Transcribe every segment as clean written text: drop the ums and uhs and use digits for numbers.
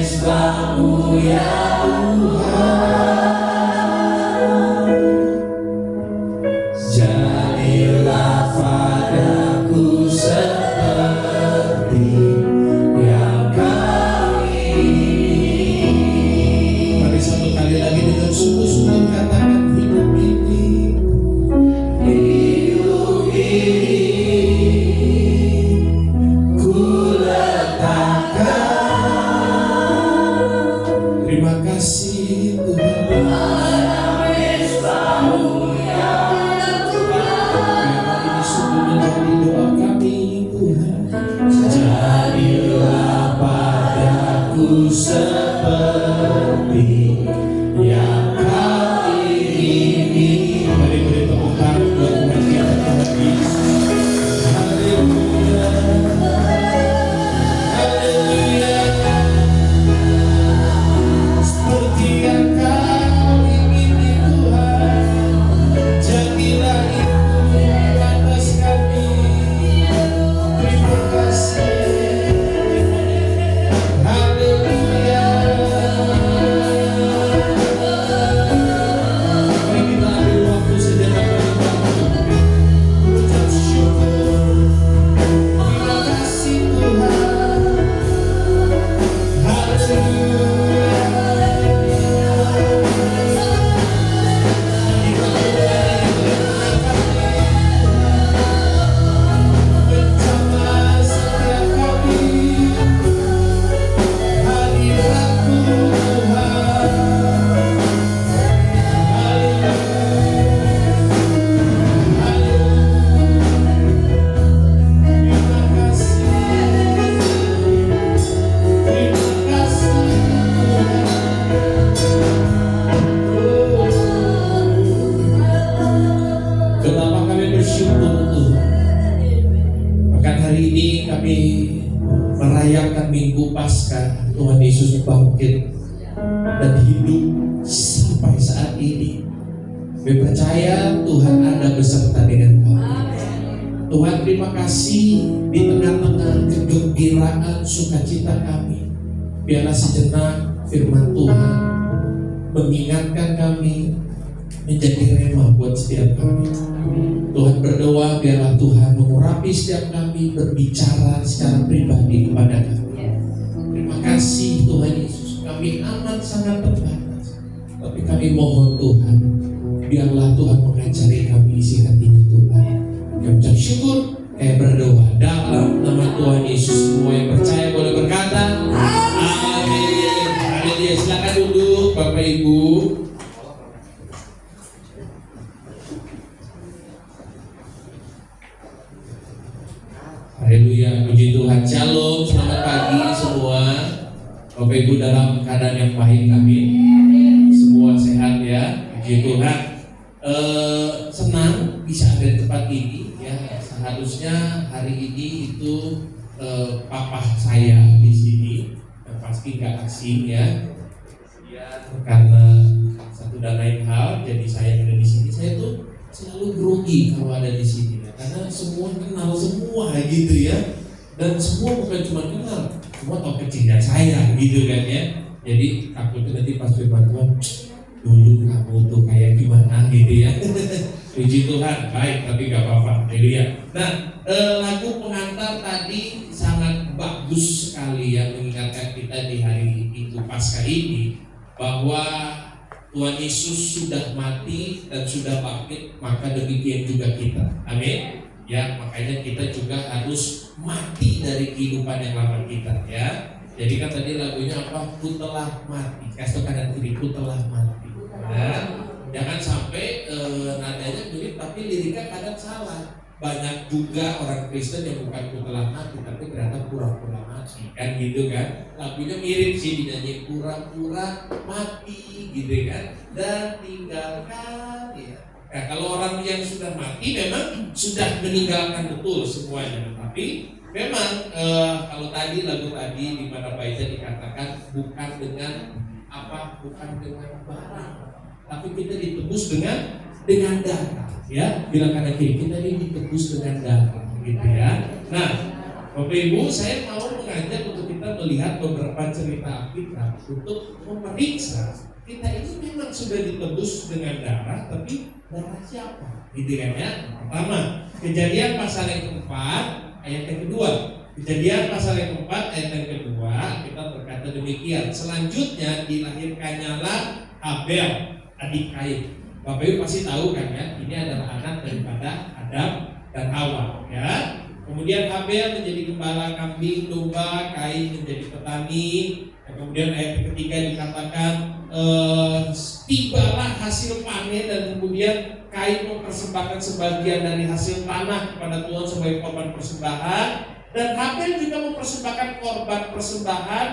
mesbah-Mu ya Tuhan, jadilah padaku seperti yang Kau ingini. Mari satu kali lagi dengan sungguh-sungguh katakan, hidup ini, hidup ini ku letakkan. terima kasih Tuhan. Memang ini sungguh menjadi doa kami Tuhan. Jadilah padaku seperti yang Kau ingini. Mari beri tepuk tangan buat Tuhan kita Tuhan Yesus. Haleluya, haleluya. Seperti yang Kau ingini Tuhan, jadilah itu atas kami. Terima kasih. Haleluya. Mari kita ambil waktu sejenak bagi ucap syukur. Terima kasih Tuhan. Haleluya. Kita bersama setiap kami. Hadirat Tuhan. Terima kasih. Terima kasih Tuhan. Betapa kami bersyukur Tuhan. Bahkan hari ini kami merayakan Minggu Paskah, Tuhan Yesus bangkit dan hidup sampai saat ini. Kami percaya Tuhan ada beserta dengan kami. Tuhan, terima kasih di tengah-tengah kegembiraan sukacita kami. Biarlah sejenak firman Tuhan mengingatkan kami, menjadi rema buat setiap kami. Tuhan berdoa biarlah Tuhan mengurapi setiap kami, berbicara secara pribadi kepada kami. Terima kasih Tuhan Yesus, kami amat sangat terbatas, tapi kami mohon Tuhan, biarlah Tuhan mengajari kami isi hatinya Tuhan. Kami ucap syukur, kami berdoa dalam nama Tuhan Yesus. Semua yang percaya boleh berkata amin. Haleluya. Silakan duduk Bapak Ibu. Haleluya, puji Tuhan. Shalom, selamat pagi semua. Bapak Ibu dalam keadaan yang baik, amin. Semua sehat ya, puji Tuhan. Senang bisa ada di tempat ini ya. Seharusnya hari ini itu papa saya di sini, yang pasti nggak asing ya. Ya karena satu dan lain hal, jadi saya ada di sini. Saya tuh selalu grogi kalau ada di sini. Karena semua kenal semua gitu ya, dan semua bukan cuma kenal, semua tahu kecilnya saya gitu kan ya. Jadi takutnya nanti pas firman Tuhan, dulu kamu tuh kayak gimana gitu ya. Puji Tuhan, baik tapi gak apa-apa. Haleluya. Nah, lagu pengantar tadi sangat bagus sekali ya, mengingatkan kita di hari Minggu Paskah ini bahwa Tuhan Yesus sudah mati dan sudah bangkit, maka demikian juga kita. Amin. Ya, makanya kita juga harus mati dari kehidupan yang lama kita ya. Jadi kan tadi lagunya apa? Ku telah mati. Kasih kanan kiri, ku telah mati. Nah, jangan sampai nadanya mirip tapi liriknya kadang salah. Banyak juga orang Kristen yang bukan ku telah mati tapi ternyata pura-pura mati kan gitu kan. Lagunya mirip sih, dinyanyi pura-pura mati gitu kan, dan tinggalkan ya. Nah, kalau orang yang sudah mati memang sudah meninggalkan betul semuanya. Tapi memang kalau tadi lagu tadi di mana Baisa dikatakan bukan dengan apa, bukan dengan barang, tapi kita ditebus dengan darah. Ya, bilang kanan kiri, kita ini ditebus dengan darah, gitu ya. Nah, Bapak Ibu, saya mau mengajak untuk kita kita melihat beberapa cerita Alkitab untuk memeriksa kita ini memang sudah ditebus dengan darah, tapi darah siapa? Gitu kan ya. Pertama, Kejadian pasal yang keempat ayat yang kedua. Kejadian pasal yang keempat ayat yang kedua kita berkata demikian. Selanjutnya dilahirkannya Habel, adik Kain. Bapak Ibu pasti tahu kan ya, ini adalah anak daripada Adam dan Hawa ya. Kemudian Habel menjadi gembala kambing domba, Kain menjadi petani. Dan kemudian ayat ketiga dikatakan tibalah hasil panen dan kemudian Kain mempersembahkan sebagian dari hasil tanah kepada Tuhan sebagai korban persembahan, dan Habel juga mempersembahkan korban persembahan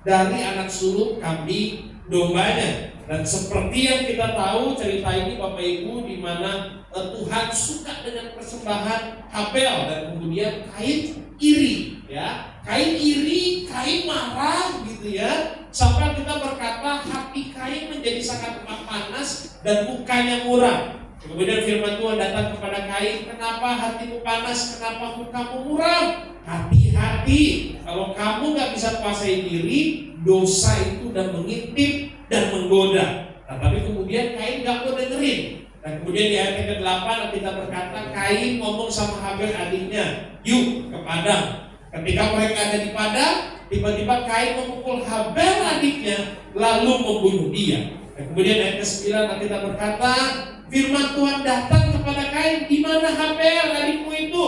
dari anak sulung kambing dombanya. Dan seperti yang kita tahu cerita ini Bapak Ibu, di mana Tuhan suka dengan persembahan Habel dan kemudian Kain iri ya. Kain iri, Kain marah gitu ya. Sampai kita berkata hati Kain menjadi sangat panas dan mukanya muram. Kemudian firman Tuhan datang kepada Kain, kenapa hatimu panas, kenapa mukamu muram? Hati-hati, kalau kamu gak bisa kuasai diri, dosa itu udah mengintip dan menggoda. Nah, tapi kemudian Kain gak mau dengerin. Dan kemudian di ayat ke-8 kita berkata, Kain ngomong sama Habel adiknya, yuk ke padang. Ketika mereka ada di padang, tiba-tiba Kain memukul Habel adiknya, lalu membunuh dia. Dan kemudian ayat ke-9 kita berkata, firman Tuhan datang kepada Kain, di mana Habel adikmu itu?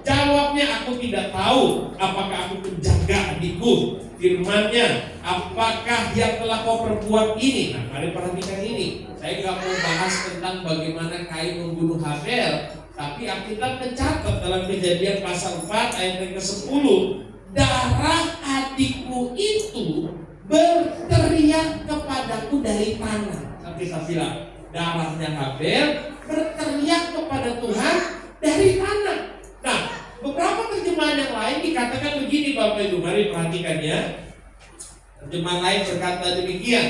Jawabnya, aku tidak tahu. Apakah aku menjaga adikku? Firman-Nya, apakah yang telah kau perbuat ini? Nah, mari perhatikan ini. Saya nggak mau bahas tentang bagaimana Kain membunuh Habel, tapi Alkitab mencatat dalam Kejadian pasal 4 ayat yang ke-10, darah adikmu itu berteriak kepadaku dari tanah. Kita bilang, darahnya Habel berteriak kepada Tuhan dari tanah. Nah, beberapa terjemahan yang lain dikatakan begini Bapak Ibu, mari perhatikan ya. Terjemahan lain berkata demikian,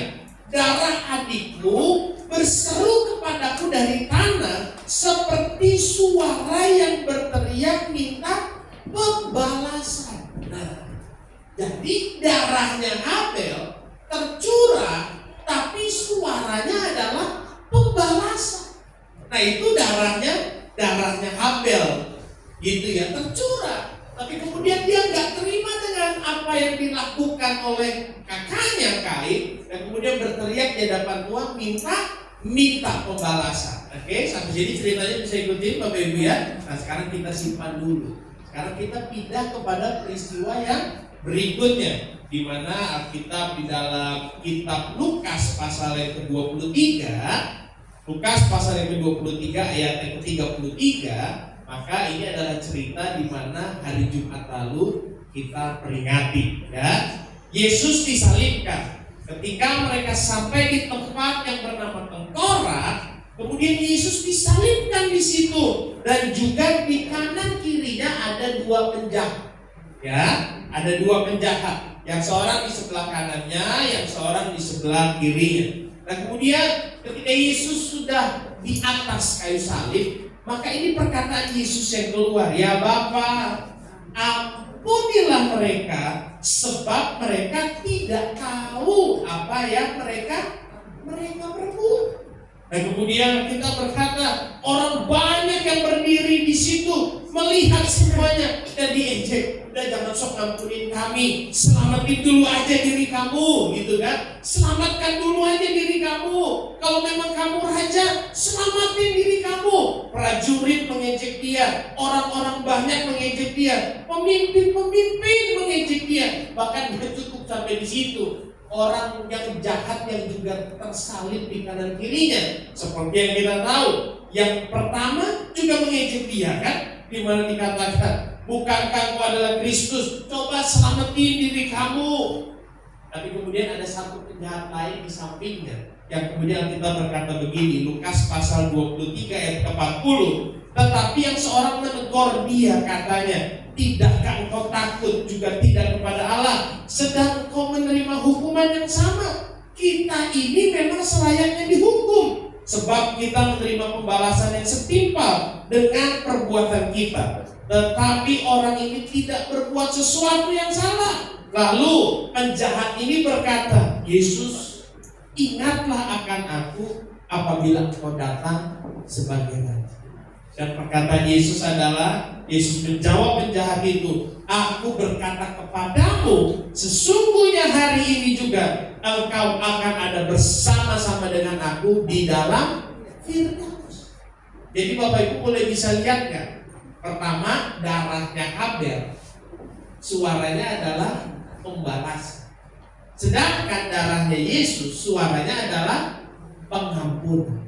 darah adikmu berseru kepadaku dari tanah seperti suara yang berteriak minta pembalasan. Nah, jadi darahnya Habel tercurah, tapi suaranya adalah pembalasan. Nah, itu darahnya Habel gitu ya, tercurah. Tapi kemudian dia nggak terima dengan apa yang dilakukan oleh kakaknya Kain, dan kemudian berteriak di hadapan Tuhan minta pembalasan. Oke, sampai sini ceritanya bisa ikutin Bapak Ibu ya. Nah, sekarang kita simpan dulu. Sekarang kita pindah kepada peristiwa yang berikutnya, di mana Alkitab di dalam kitab Lukas pasal yang ke-23, Lukas pasal yang ke-23 ayat yang ke-33, maka ini adalah cerita di mana hari Jumat lalu kita peringati ya. Yesus disalibkan. Ketika mereka sampai di tempat yang bernama Tengkorak, kemudian Yesus disalibkan di situ, dan juga di kanan kirinya ada dua penjahat. Ya, ada dua penjahat. Yang seorang di sebelah kanannya, yang seorang di sebelah kirinya. Dan kemudian ketika Yesus sudah di atas kayu salib, maka ini perkataan Yesus yang keluar, ya Bapa, ampunilah mereka, sebab mereka tidak tahu apa yang mereka berbuat. Dan kemudian kita berkata, orang banyak yang berdiri di situ melihat semuanya dan diejek. Udah jangan sok ampunin kami, selamatin dulu aja diri kamu, gitu kan? Selamatkan dulu aja diri kamu. Kalau memang kamu raja, selamatin diri kamu. Prajurit mengejek dia, orang-orang banyak mengejek dia, pemimpin mengejek dia. Bahkan dia cukup sampai di situ. Orang yang jahat yang juga tersalib di kanan kirinya, seperti yang kita tahu. Yang pertama juga mengejek dia kan, di mana dikatakan, bukankah engkau adalah Kristus? Coba selamatin diri kamu. Tapi kemudian ada satu penjahat lain di sampingnya, yang kemudian kita berkata begini, Lukas pasal 23 ayat ke-40. Tetapi yang seorang menegur dia, katanya, tidakkah engkau takut juga tidak kepada Allah, sedang engkau menerima hukuman yang sama? Kita ini memang selayaknya dihukum, sebab kita menerima pembalasan yang setimpal dengan perbuatan kita. Tetapi orang ini tidak berbuat sesuatu yang salah. Lalu penjahat ini berkata, Yesus, ingatlah akan aku apabila Engkau datang sebagai raja. Dan perkataan Yesus adalah, Yesus menjawab penjahat itu, aku berkata kepadamu, sesungguhnya hari ini juga engkau akan ada bersama-sama dengan aku di dalam Firdaus. Jadi Bapak Ibu boleh bisa lihat kan? Pertama, darahnya Habel, suaranya adalah pembalas. Sedangkan darahnya Yesus, suaranya adalah pengampunan.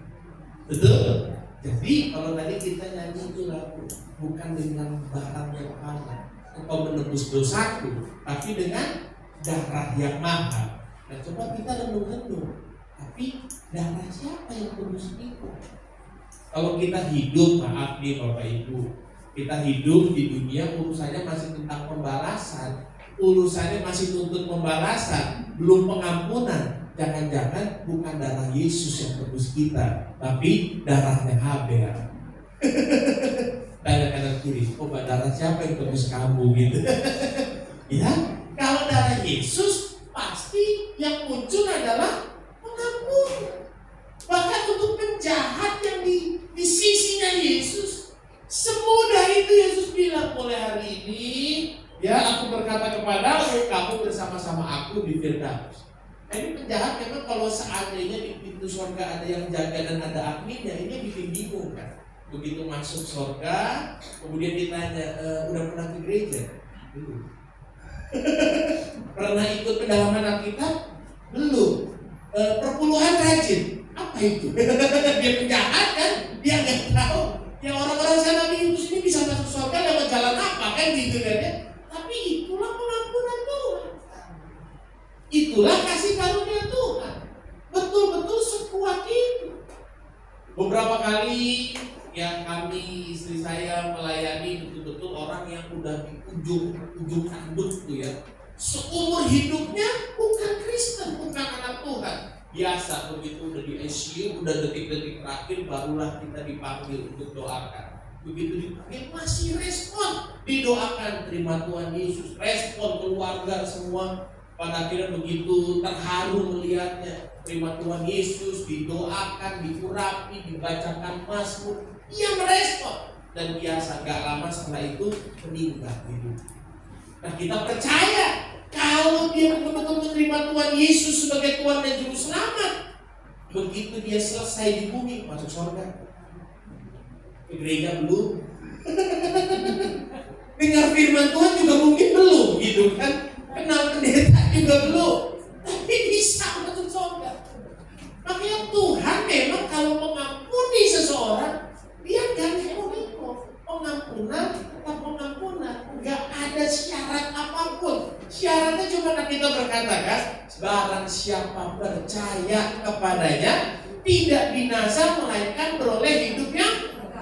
Betul? Jadi kalau tadi kita nyanyi itu lagu, bukan dengan barang yang mahal engkau menebus dosaku, tapi dengan darah yang mahal. Nah coba kita renung-renung, tapi darah siapa yang tebus kita? Kalau kita hidup, maaf nih Bapak Ibu, kita hidup di dunia urusannya masih tentang pembalasan, urusannya masih tuntut pembalasan, belum pengampunan. Jangan-jangan bukan darah Yesus yang tebus kita, tapi darahnya Habel. Tanya kanan kiri, darah siapa yang tebus kamu gitu? Ya, kalau darah Yesus pasti yang muncul adalah pengampunan. Bahkan untuk penjahat yang di sisinya Yesus, semudah itu Yesus bilang, mulai hari ini, ya aku berkata kepadamu, kamu bersama-sama aku di Firdaus. Nah, ini penjahat memang kalau seandainya di pintu surga ada yang jaga dan ada adminnya, ini bikin bingung kan. Begitu masuk surga, kemudian ditanya, udah pernah ke gereja? Belum. Pernah ikut pendalaman Alkitab? Belum. Perpuluhan rajin? Apa itu? Dia penjahat kan? Dia nggak tahu. Ya orang-orang sana minus ini bisa masuk surga lewat jalan apa kan gitu kan ya? Tapi itulah pengampunan Tuhan. Itulah kasih karunia Tuhan. Betul-betul sekuat itu. Beberapa kali yang kami, istri saya melayani betul-betul orang yang udah di ujung tanduk tuh ya. Seumur hidupnya bukan Kristen, bukan anak Tuhan. Biasa begitu udah di ICU, udah detik-detik terakhir barulah kita dipanggil untuk doakan. Begitu dipanggil masih respon, didoakan, terima Tuhan Yesus, respon keluarga semua. Pada akhirnya begitu terharu melihatnya, terima Tuhan Yesus, didoakan, diurapi, dibacakan mazmur, dia merespon. Dan biasa gak lama setelah itu meninggal hidup. Nah kita percaya kalau dia betul-betul menerima Tuhan Yesus sebagai Tuhan dan Juru Selamat, begitu dia selesai di bumi masuk surga. Ke gereja belum, dengar firman Tuhan juga mungkin belum, gitu kan? Kenal pendeta juga belum, tapi bisa masuk surga. Makanya Tuhan memang kalau mengampuni seseorang, dia gak neko-neko. Pengampunan tetap pengampunan, gak ada syarat apapun. Syaratnya cuma kita berkatakan, barang siapa percaya kepadanya tidak binasa melainkan beroleh hidup yang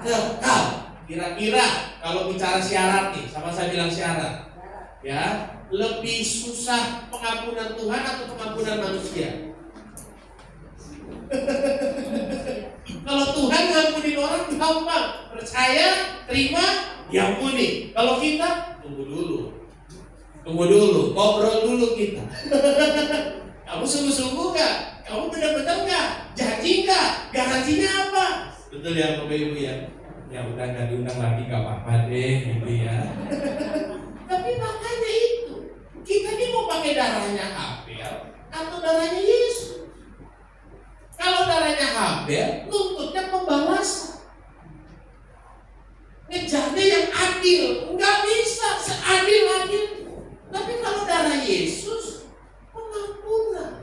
kekal. Kira-kira kalau bicara syarat nih, sama saya bilang syarat, ya lebih susah pengampunan Tuhan atau pengampunan manusia? Kalau Tuhan ngampunin orang gampang, percaya, terima, diampuni. Kalau kita tunggu dulu, ngobrol dulu kita. Kamu sungguh-sungguh gak? Kamu benar-benar gak? Janji gak? Garansinya apa? Betul ya Bapak Ibu ya? Ya udah gak diundang lagi gak apa-apa deh gitu ya. Tapi makanya itu, kita ini mau pakai darahnya Habel atau darahnya Yesus? Kalau darahnya Habel, nuntutnya pembalasan, ngejarnya yang adil, nggak bisa seadil-adil. Tapi kalau darah Yesus, pengampunan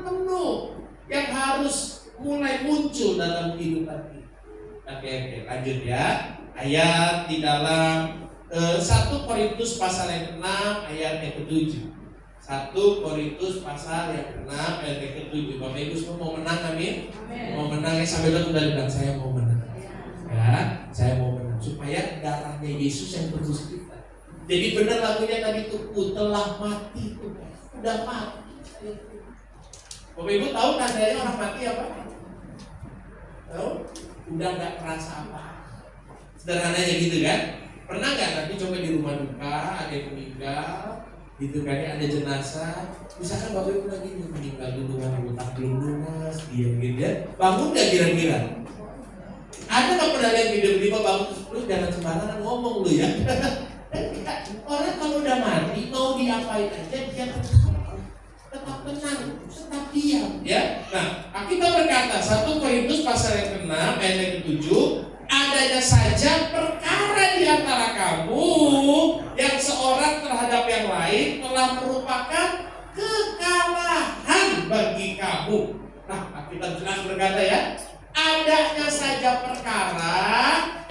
penuh yang harus mulai muncul dalam kehidupan kita. Oke, lanjut ya. Ayat di dalam 1 Korintus pasal yang ke-6 ayat yang ke-7. 1 Korintus pasal yang ke-6 ayat yang ke-7. Bapak Ibu semua mau menang, amin? Mau menang ya, sampai itu udah bilang saya mau menang. Ya, saya mau menang supaya darahnya Yesus yang tebus kita. Jadi benar lagunya tadi tuh, ku telah mati tuh, udah mati. Bapak Ibu tahu tandanya orang mati apa? Tahu? Udah nggak terasa apa. Sederhananya gitu kan? Pernah nggak nanti coba di rumah duka ada yang meninggal, Gitu kan ya, ada jenazah, misalkan Bapak Ibu lagi meninggal duluan, utang belum lunas, dia gitu ya, bangun nggak kira-kira? Ada nggak pernah lihat video tiba bangun terus jangan sembarangan ngomong lu ya? Orang kalau udah mati mau diapain aja dia tetap tenang, tetap diam ya. Nah, kita berkata 1 Korintus pasal yang ke-6 ayat yang ke-7, adanya saja perkara di antara kamu yang seorang terhadap yang lain telah merupakan kekalahan bagi kamu. Nah, kita jelas berkata ya, adanya saja perkara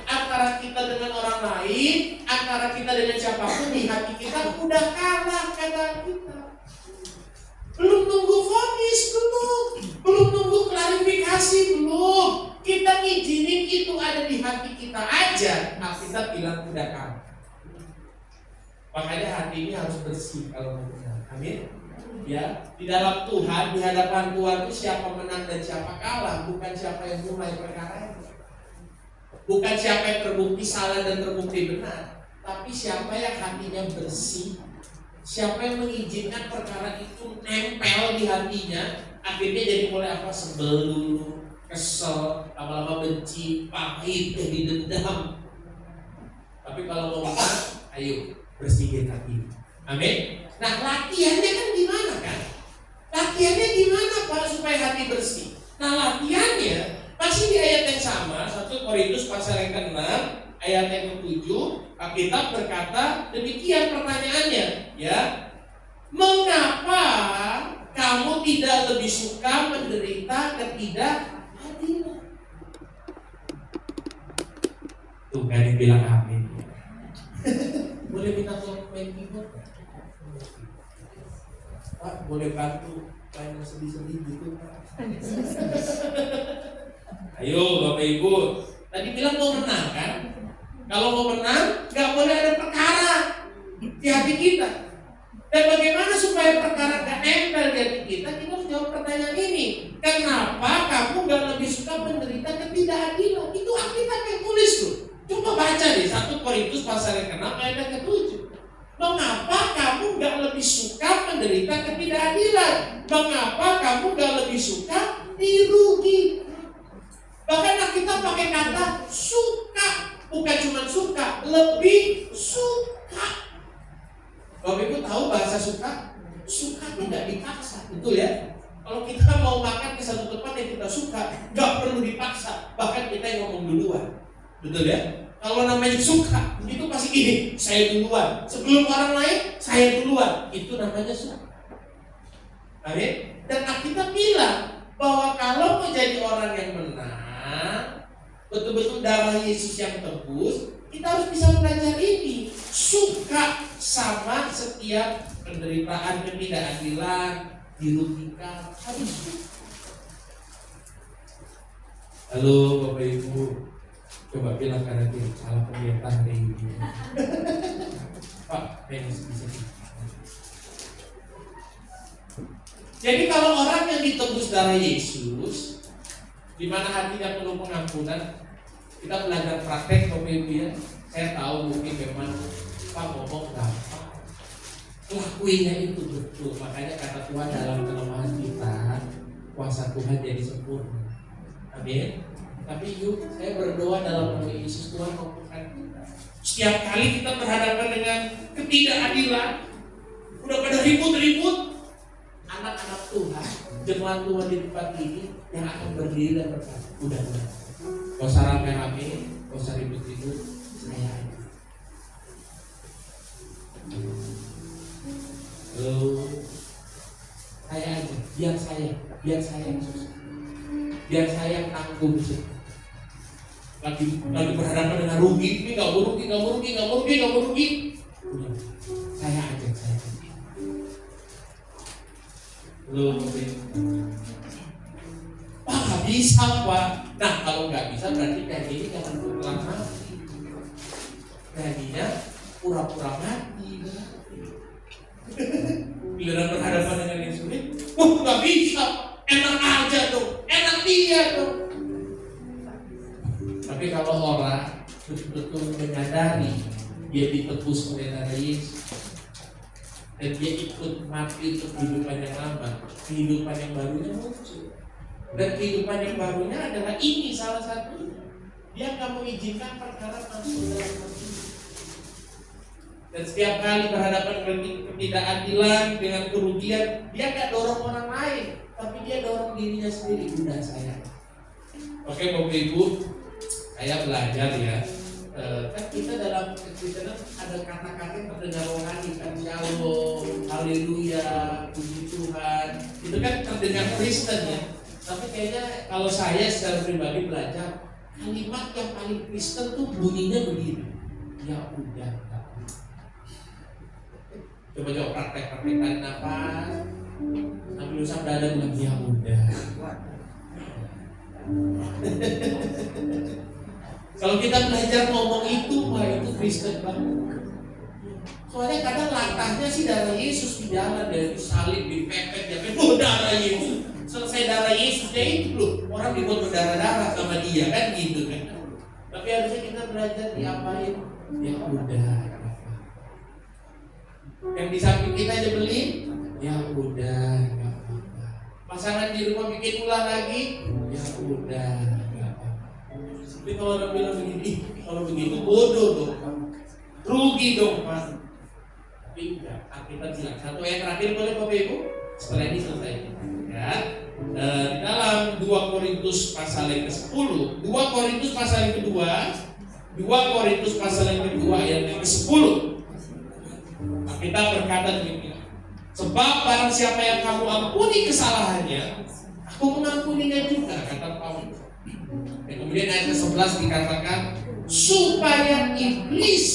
antara kita dengan orang lain, antara kita dengan siapapun di hati kita udah kalah kata kita. Belum nunggu vonis, belum nunggu klarifikasi, belum. Kita ngizinin itu ada di hati kita aja, nah kita bilang udah kalah. Makanya hati ini harus bersih kalau mau benar. Amin. Ya, di dalam Tuhan, di hadapan Tuhan itu siapa menang dan siapa kalah, bukan siapa yang mulai perkara itu. Bukan siapa yang terbukti salah dan terbukti benar, tapi siapa yang hatinya bersih. Siapa yang mengizinkan perkara itu nempel di hatinya, akhirnya jadi mulai apa? Sebel dulu, kesel, lama-lama benci, pahit, didendam. Tapi kalau mau menang, ayo bersihin hati. Amin. Nah, latihannya kan gimana kan? Latihannya gimana Pak supaya hati bersih? Nah, latihannya masih di ayat yang sama, 1 Korintus pasal yang ke-6 ayat yang ke-7, Alkitab berkata demikian pertanyaannya, ya. Mengapa kamu tidak lebih suka menderita ketidakadilan? Tuh kan yang bilang amin. Boleh minta tolong main keyboard? Pak, boleh bantu main sedih-sedih gitu Pak? Ayo Bapak Ibu, tadi bilang mau menang kan? Kalau mau menang, gak boleh ada perkara di hati kita. Dan bagaimana supaya perkara gak nempel di hati kita? Kita harus jawab pertanyaan ini. Kenapa kamu gak lebih suka menderita ketidakadilan? Itu Alkitab yang tulis tuh. Coba baca deh 1 Korintus pasal yang ke-6 ayat yang ke-7. Mengapa kamu gak lebih suka menderita ketidakadilan? Mengapa kamu gak lebih suka dirugikan? Bahkan kita pakai kata suka. Bukan cuma suka, lebih suka. Bapak Ibu tahu bahasa suka? Suka tidak dipaksa, betul ya? Kalau kita mau makan ke satu tempat yang kita suka, gak perlu dipaksa. Bahkan kita yang ngomong duluan, betul ya? Kalau namanya suka, itu pasti gini, saya duluan. Sebelum orang lain, saya duluan. Itu namanya suka. Amin. Dan kita bilang bahwa kalau mau jadi orang yang menang, betul-betul darah Yesus yang tebus, kita harus bisa belajar ini. Suka sama setiap penderitaan, ketidakadilan, dirugikan, harus suka. Halo Bapak Ibu, coba bilang karena dia salah pendeta hari ini. Pak, bisa. Jadi kalau orang yang ditebus darah Yesus, di mana hatinya penuh pengampunan, kita belajar praktek Bapak Ibu ya. Saya tahu mungkin memang Pak ngomong gampang, lakuinnya itu betul. Makanya kata Tuhan dalam kelemahan kita, kuasa Tuhan jadi sempurna. Amin. Tapi yuk, saya berdoa dalam nama Yesus, Tuhan mampukan kita. Setiap kali kita berhadapan dengan ketidakadilan, udah pada ribut-ribut, anak-anak Tuhan, jemaat Tuhan di tempat ini yang akan berdiri dan berkata, udah. Gak usah rame-rame, gak usah ribut-ribut, saya aja. Saya aja, biar saya yang susah, biar saya yang tanggung sih. Lagi berhadapan dengan rugi, ini nggak mau rugi. Udah, saya aja. Pak nggak bisa Pak. Nah kalau nggak bisa berarti kayak gini jangan pulang mati. Jadinya pura-pura mati. Bila berhadapan dengan yang sulit, nggak bisa. Enak aja dong, enak dia dong. Tapi kalau orang betul-betul menyadari dia ditebus oleh darah Yesus, dan dia ikut mati untuk kehidupan yang lama, kehidupan yang barunya muncul. Dan kehidupan yang barunya adalah ini salah satunya. Dia akan mengizinkan perkara masuk dalam hati. Dan setiap kali berhadapan dengan ketidakadilan, dengan kerugian, dia gak dorong orang lain, tapi dia dorong dirinya sendiri. Udah saya. Oke Bapak Ibu, saya belajar ya. Kan kita dalam Kristen ada kata-kata yang terdengar rohani, kan shalom, haleluya, puji Tuhan. Itu kan terdengar Kristen ya. Tapi kayaknya kalau saya secara pribadi belajar, kalimat yang paling Kristen tuh bunyinya begini. Ya udah. Coba praktek tarik nafas. Sambil usap dada bilang ya udah. Kalau kita belajar ngomong itu, wah itu Kristen banget. Soalnya kadang latahnya sih darah Yesus di jalan, dari salib, dipepet, darah Yesus. Selesai darah Yesus, ya itu loh. Orang dibuat berdarah-darah sama dia kan gitu kan. Tapi harusnya kita belajar diapain? Ya udah. Yang di samping kita aja beli, ya udah, nggak apa-apa. Pasangan di rumah bikin ulah lagi, ya udah, nggak apa-apa. Tapi kalau orang bilang begini, kalau begitu bodoh dong, rugi dong Pak. Tapi enggak, kita bilang satu ayat terakhir boleh Bapak Ibu. Setelah ini selesai. Ya, dalam 2 Korintus pasal yang ke-10, 2 Korintus pasal yang kedua, 2 Korintus pasal yang kedua ayat yang ke-10. Kita berkata demikian. Sebab barang siapa yang kamu ampuni kesalahannya, aku mengampuninya juga, kata Paulus. Dan kemudian ayat ke-11 dikatakan, supaya iblis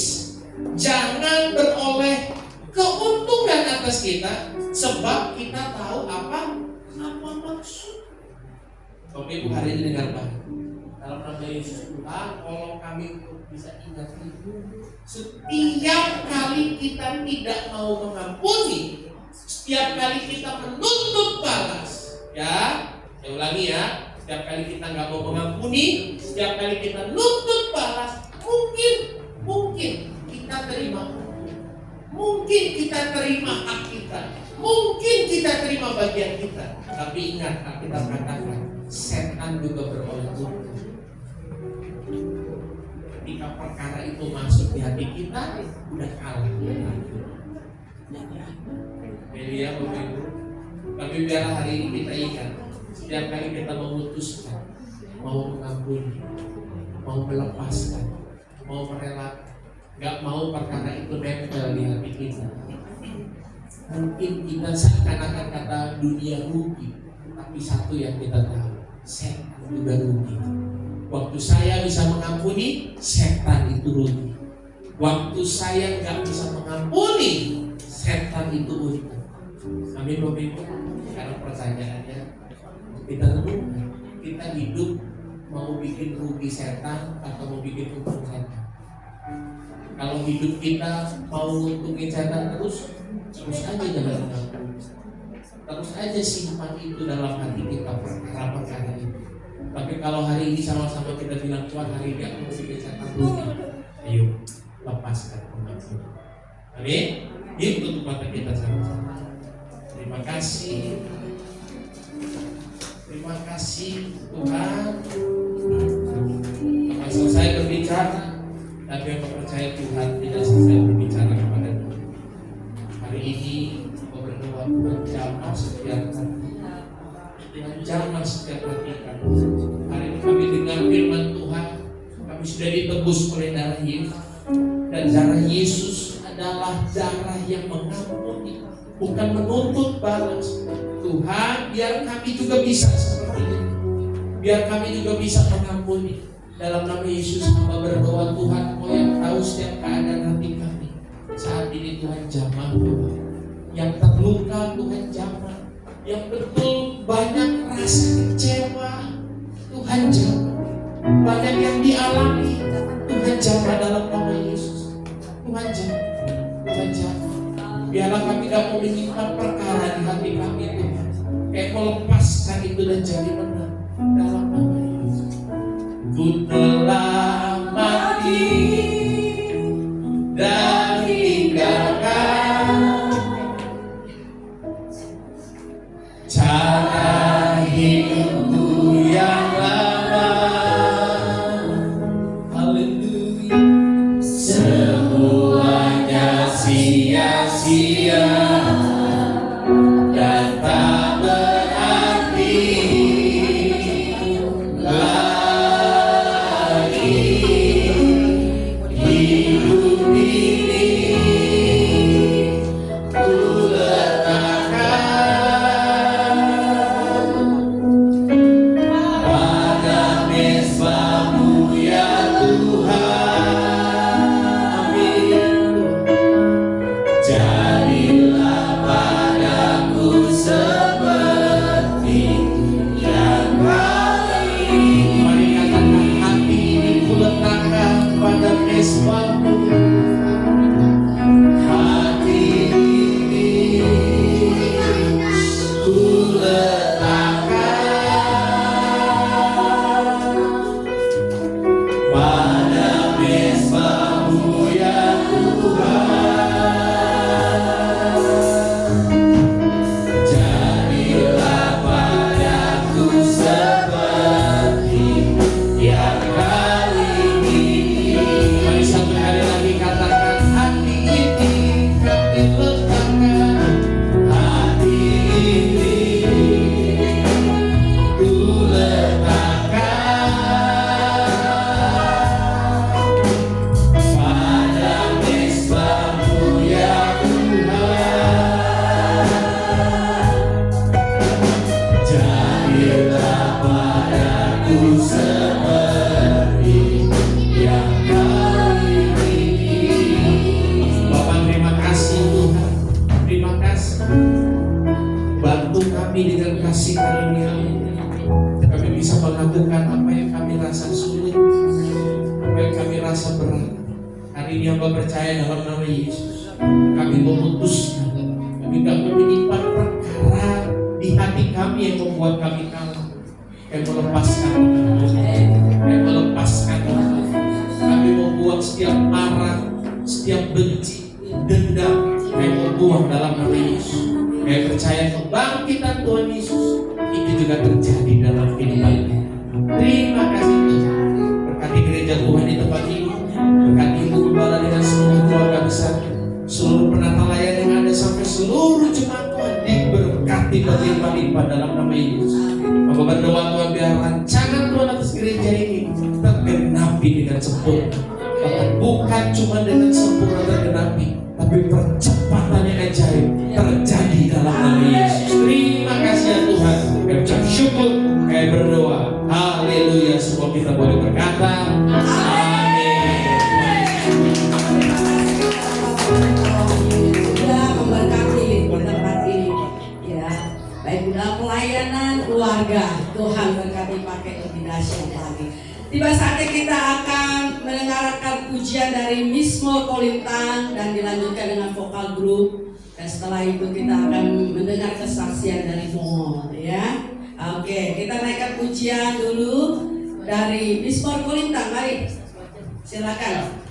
jangan beroleh keuntungan atas kita, sebab kita tahu apa maksud. Bapak Ibu hari ini dengar baik. Dalam nama Yesus Tuhan, tolong kami untuk bisa ingat itu. Setiap kali kita tidak mau mengampuni, setiap kali kita menuntut balas, ya, saya ulangi ya, setiap kali kita nggak mau mengampuni, setiap kali kita nuntut balas, mungkin kita terima, mungkin kita terima hak kita, mungkin kita terima bagian kita, tapi ingat, kita katakan, setan juga beroleh untung. Ketika perkara itu masuk di hati kita, udah kalah. Jadi ya Bapak Ibu, tapi biarlah hari ini kita ingat, setiap kali kita memutuskan, mau mengampuni, mau melepaskan, mau merelakan, nggak mau perkara itu nempel di hati kita. Mungkin kita seakan-akan kata dunia rugi, tapi satu yang kita tahu, setan juga rugi. Waktu saya bisa mengampuni, setan itu rugi. Waktu saya nggak bisa mengampuni, setan itu untung. Amin Bapak Ibu. Sekarang pertanyaannya, kita renungkan, kita hidup mau bikin rugi setan atau mau bikin untung setan? Kalau hidup kita mau untungin setan terus aja jangan mengampuni. Terus aja simpan itu dalam hati kita perkara-perkara itu. Tapi kalau hari ini sama-sama kita bilang Tuhan, hari ini aku mau bikin setan rugi, ayo lepaskan pengampunan. Amin. Yuk tutup mata kita sama-sama. Terima kasih Tuhan. Apa selesai berbicara, tapi aku percaya Tuhan tidak selesai berbicara kepada kita. Hari ini aku berdoa Tuhan jamah setiap hati, jamah setiap hati kami. Hari ini kami dengar firman Tuhan, kami sudah ditebus oleh darah Yesus, dan darah Yesus adalah darah yang mengampuni, bukan menuntut balas. Tuhan, biar kami juga bisa seperti itu, biar kami juga bisa mengampuni. Dalam nama Yesus hamba berdoa Tuhan, Kau yang tahu setiap keadaan hati kami. Saat ini Tuhan jamah Tuhan, yang terluka Tuhan jamah, yang betul banyak rasa kecewa Tuhan jamah, banyak yang dialami Tuhan jamah dalam nama Yesus. Tuhan jamah. Biarlah kami tidak mau menyimpan perkara di hati kami Tuhan, kayak melepaskan itu dan jadi menang dalam nama Yesus. Ku telah mati dan tinggalkan seperti yang kali ini. Mari katakan, hati ini kuletakkan pada mesbahmu. Hati ini kuletakkan pada mesbahmu ya Tuhan. Jadilah padaku seperti yang kali ini. Mari satu kali lagi katakan, hati ini kami letakkan. Hati ini kuletakkan pada mesbahmu ya Tuhan. Jadilah padaku seperti yang kali ini. Bapak terima kasih Tuhan, terima kasih. Bantu kami dengan kasih karunia. Kami bisa melakukan apa yang kami rasa sulit, apa yang kami rasa berat. Hari ini hamba percaya dalam nama Yesus, kami memutuskan, kami tidak menyimpan perkara di hati kami yang membuat kami kalah. Kami melepaskan, kami melepaskan. Kami membuang setiap marah, setiap benci, dendam. Kami membuang dalam nama Yesus. Kami percaya kebangkitan Tuhan Yesus itu juga terjadi dalam kehidupan kita. Terima kasih Tuhan. Berkati gereja Tuhan di tempat ini, berkati Ibu Gembala dengan seluruh keluarga besar, seluruh penata layan yang ada sampai seluruh jemaat Tuhan diberkati berlimpah-limpah dalam nama Yesus. Aku berdoa Tuhan biar rancangan Tuhan atas gereja ini tergenapi dengan sempurna. Bahkan bukan cuma dengan sempurna tergenapi, tapi percepatan yang ajaib terjadi dalam nama Yesus. Terima kasih ya Tuhan. Kami ucap syukur, kami berdoa. Haleluya. Semua kita boleh berkata, amin. Sudah memberkati tempat ini, ya, baik dalam pelayanan keluarga. Tuhan berkati pakai lebih dahsyat lagi. Tiba saatnya kita akan mendengarkan pujian dari Mismo Kolintang dan dilanjutkan dengan vokal grup. Dan setelah itu kita akan mendengar kesaksian dari Mol, ya. Oke, kita naikkan pujian dulu dari Mismo Kolintang. Mari, silakan.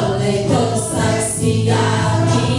Oleh kesaksian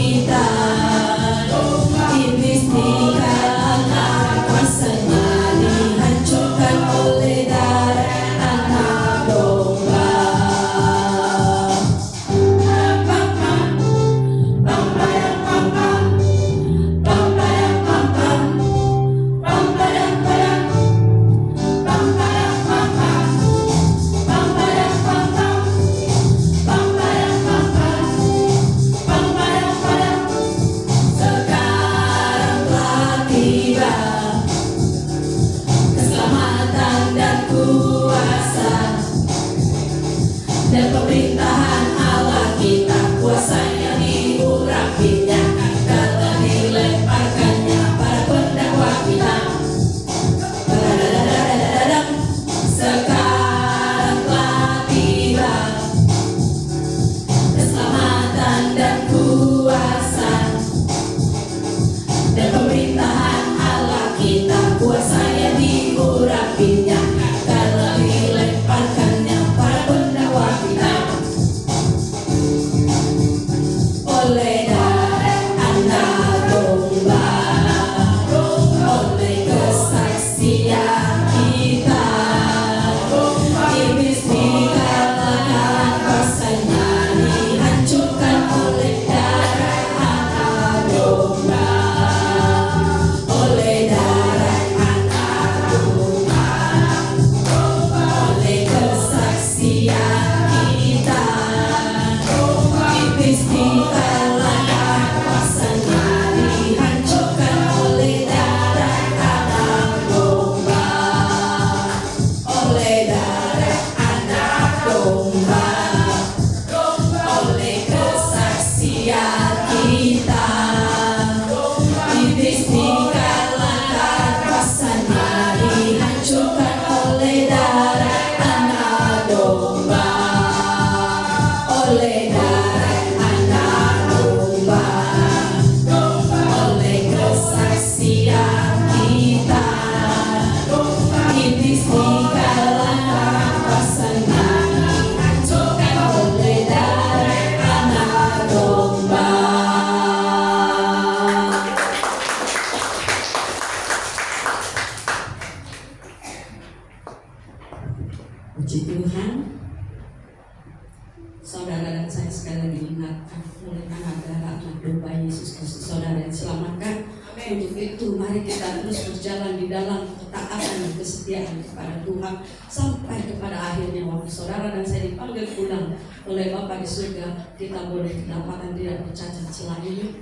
Tuhan Yesus Kristus, saudara yang selamatkan. Untuk itu mari kita terus berjalan di dalam ketaatan dan kesetiaan kepada Tuhan sampai kepada akhirnya waktu saudara dan saya dipanggil pulang oleh Bapa di surga, kita boleh kedapatan tidak bercacat celah ini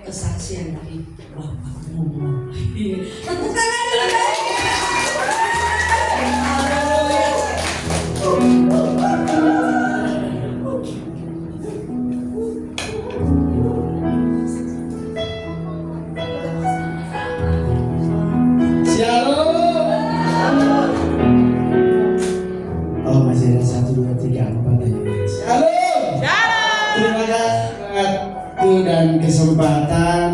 kesaksian dari Bapakmu. Tepuk tangan dulu deh. Oh, masih ada 1, 2, 3, 4 aja. Shalom. Terima kasih waktu dan kesempatan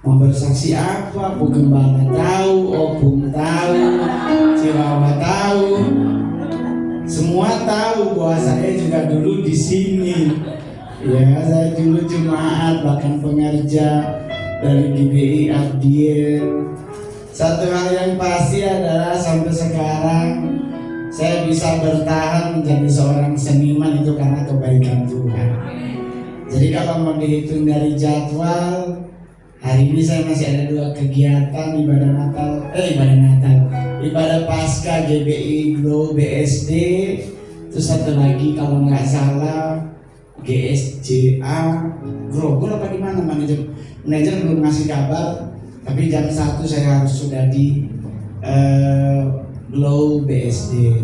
mau bersaksi apa? Bu Gembala tahu, Opung tahu, Ciwawa tahu, semua tahu bahwa saya juga dulu di sini. Ya, saya dulu jemaat bahkan pengerja dari GBI Abdiel. Satu hal yang pasti adalah sampai sekarang saya bisa bertahan menjadi seorang seniman itu karena kebaikan Tuhan. Jadi kalau mau dihitung dari jadwal, hari ini saya masih ada 2 kegiatan ibadah Paskah GBI Glow BSD, terus satu lagi kalau nggak salah GSJA Grogol apa di mana manajer belum ngasih kabar, tapi jam 1 saya harus sudah di Glow BSD.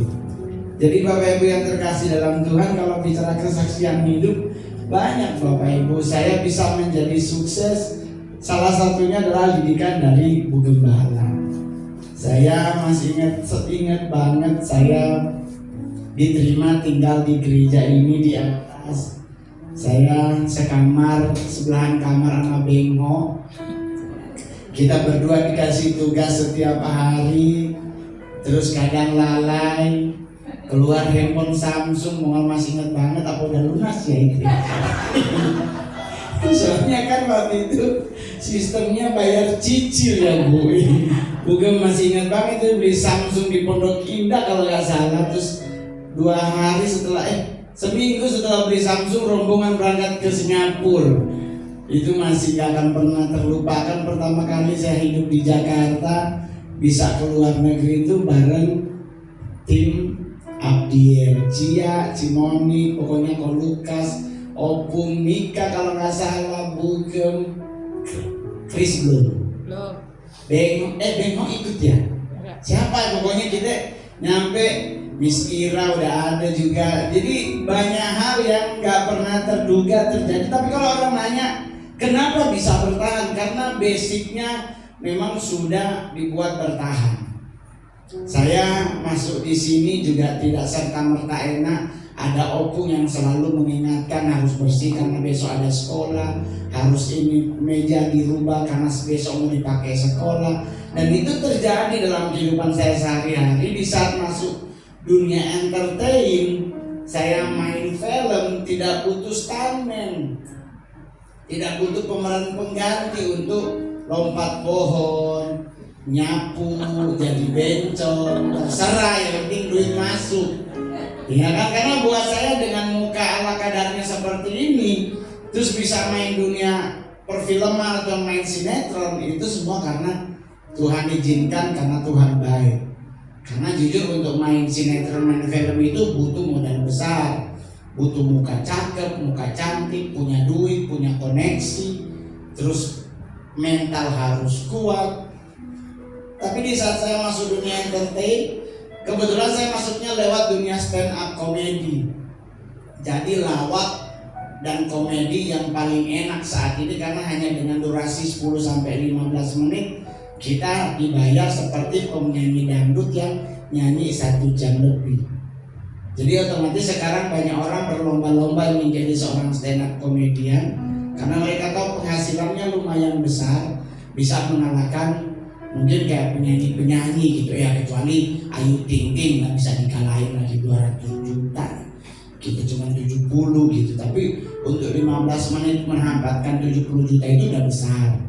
Jadi Bapak Ibu yang terkasih dalam Tuhan, kalau bicara kesaksian hidup banyak Bapak Ibu. Saya bisa menjadi sukses, salah satunya adalah didikan dari Bu Gembala. Saya masih ingat banget saya diterima tinggal di gereja ini di atas. Saya sekamar, sebelahan kamar sama Bengo. Kita berdua dikasih tugas setiap hari. Terus kadang lalai, keluar handphone Samsung, mau masih ingat banget apa udah lunas ya itu. Soalnya kan waktu itu sistemnya bayar cicil ya Bu. Bukan masih ingat banget itu beli Samsung di Pondok Indah kalau nggak salah. Terus 2 hari setelah seminggu setelah beli Samsung rombongan berangkat ke Singapura. Itu masih gak akan pernah terlupakan. Pertama kali saya hidup di Jakarta, bisa keluar negeri itu bareng tim Abdiel, Cia, Cimoni, pokoknya Ko Lukas, Opung, Mika kalau nggak salah, Bugem, Chris Blum, Bengo ikut ya? Siapa? Pokoknya kita nyampe, Miss Ira udah ada juga. Jadi banyak hal yang nggak pernah terduga terjadi. Tapi kalau orang nanya kenapa bisa bertahan, karena basicnya memang sudah dibuat bertahan. Saya masuk di sini juga tidak serta-merta enak. Ada Opung yang selalu mengingatkan harus bersih karena besok ada sekolah, harus ini meja dirubah karena besok mau dipakai sekolah. Dan itu terjadi dalam kehidupan saya sehari-hari. Di saat masuk dunia entertain, saya main film, tidak butuh stuntman, tidak butuh pemeran pengganti untuk lompat pohon, nyapu, jadi bencong, terserah, yang penting duit masuk. Ya kan, karena buat saya dengan muka ala kadarnya seperti ini, terus bisa main dunia perfilman atau main sinetron, itu semua karena Tuhan izinkan, karena Tuhan baik. Karena jujur untuk main sinetron, main film itu butuh modal besar, butuh muka cakep, muka cantik, punya duit, punya koneksi, terus mental harus kuat. Tapi di saat saya masuk dunia entertain, kebetulan saya masuknya lewat dunia stand up komedi. Jadi lawak dan komedi yang paling enak saat ini, karena hanya dengan durasi 10-15 menit kita dibayar seperti penyanyi dangdut yang nyanyi 1 jam lebih. Jadi otomatis sekarang banyak orang berlomba-lomba menjadi seorang stand up komedian, karena mereka tahu penghasilannya lumayan besar, bisa mengalahkan mungkin kayak penyanyi-penyanyi gitu ya, kecuali Ayu Ting Ting nggak bisa dikalahin lagi 200 juta, kita cuma 70 gitu. Tapi untuk 15 menit menghambatkan 70 juta itu udah besar.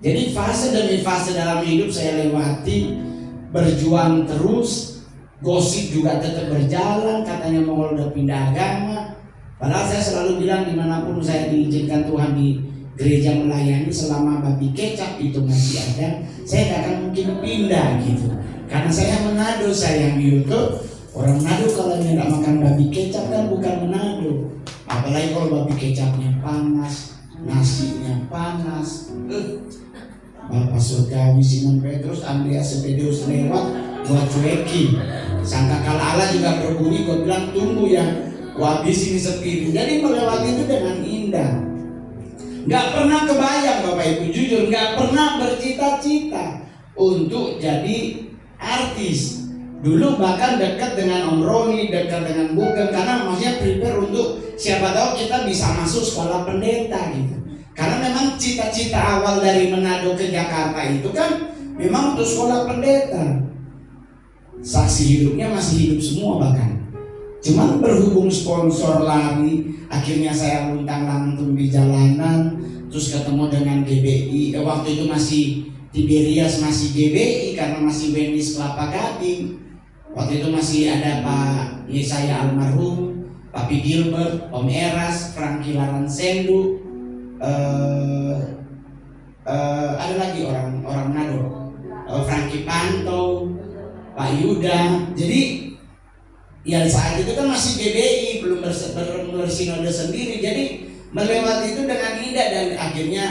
Jadi fase demi fase dalam hidup saya lewati, berjuang terus, gosip juga tetap berjalan, katanya mau udah pindah agama, Padahal saya selalu bilang dimanapun saya diizinkan Tuhan di gereja melayani, selama babi kecap itu masih ada, saya gak akan mungkin pindah gitu. Karena saya Manado sayang gitu. Orang Manado kalau tidak makan babi kecap kan bukan Manado. Apalagi kalau babi kecapnya panas, nasinya panas. Bapak Surgawi Simon Petrus, Andreas Sepedius lewat, gua cuekin. Sangka kala Allah juga berbunyi, gua bilang tunggu ya, gua habisin sepiring. Jadi melewati itu dengan indah. Gak pernah kebayang Bapak Ibu, jujur gak pernah bercita-cita untuk jadi artis. Dulu bahkan dekat dengan Om Roni, dekat dengan Bugeng, karena maksudnya prepare untuk siapa tahu kita bisa masuk sekolah pendeta gitu. Karena memang cita-cita awal dari Manado ke Jakarta itu kan memang untuk sekolah pendeta. Saksi hidupnya masih hidup semua bahkan. Cuman berhubung sponsor lari, akhirnya saya luntang-lantung di jalanan, terus ketemu dengan GBI. Waktu itu masih Tiberias, masih GBI karena masih Wenis Kelapa Gading. Waktu itu masih ada Pak Yesaya almarhum, Papi Gilbert, Om Eras, Franky Laran Sendu, ada lagi orang Manado, Franky Panto, Pak Yuda. Jadi ya saat itu kan masih GBI, belum bersinode sendiri. Jadi melewati itu dengan indah dan akhirnya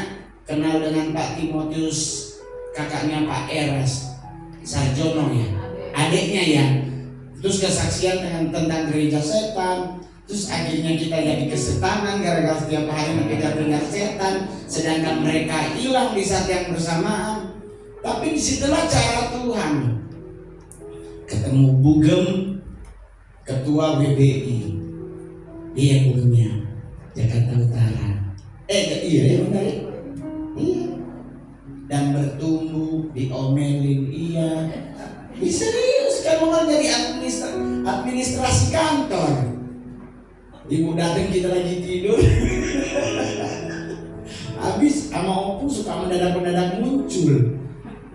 kenal dengan Pak Timotius, kakaknya Pak Eras Sarjono ya, adiknya ya. Terus kesaksian tentang gereja setan. Terus akhirnya kita jadi kesetanan gara-gara setiap hari mengejar-kejar setan, sedangkan mereka hilang di saat yang bersamaan. Tapi disitulah cara Tuhan. Ketemu Bugem, ketua WBI, dia Bugemnya Jakarta Utara. Iya benar ya. Iya. Dan bertumbuh, diomelin, iya. Serius kan mau jadi administrasi kantor. Ibu datang kita lagi tidur. Habis sama Opung suka mendadak-mendadak muncul.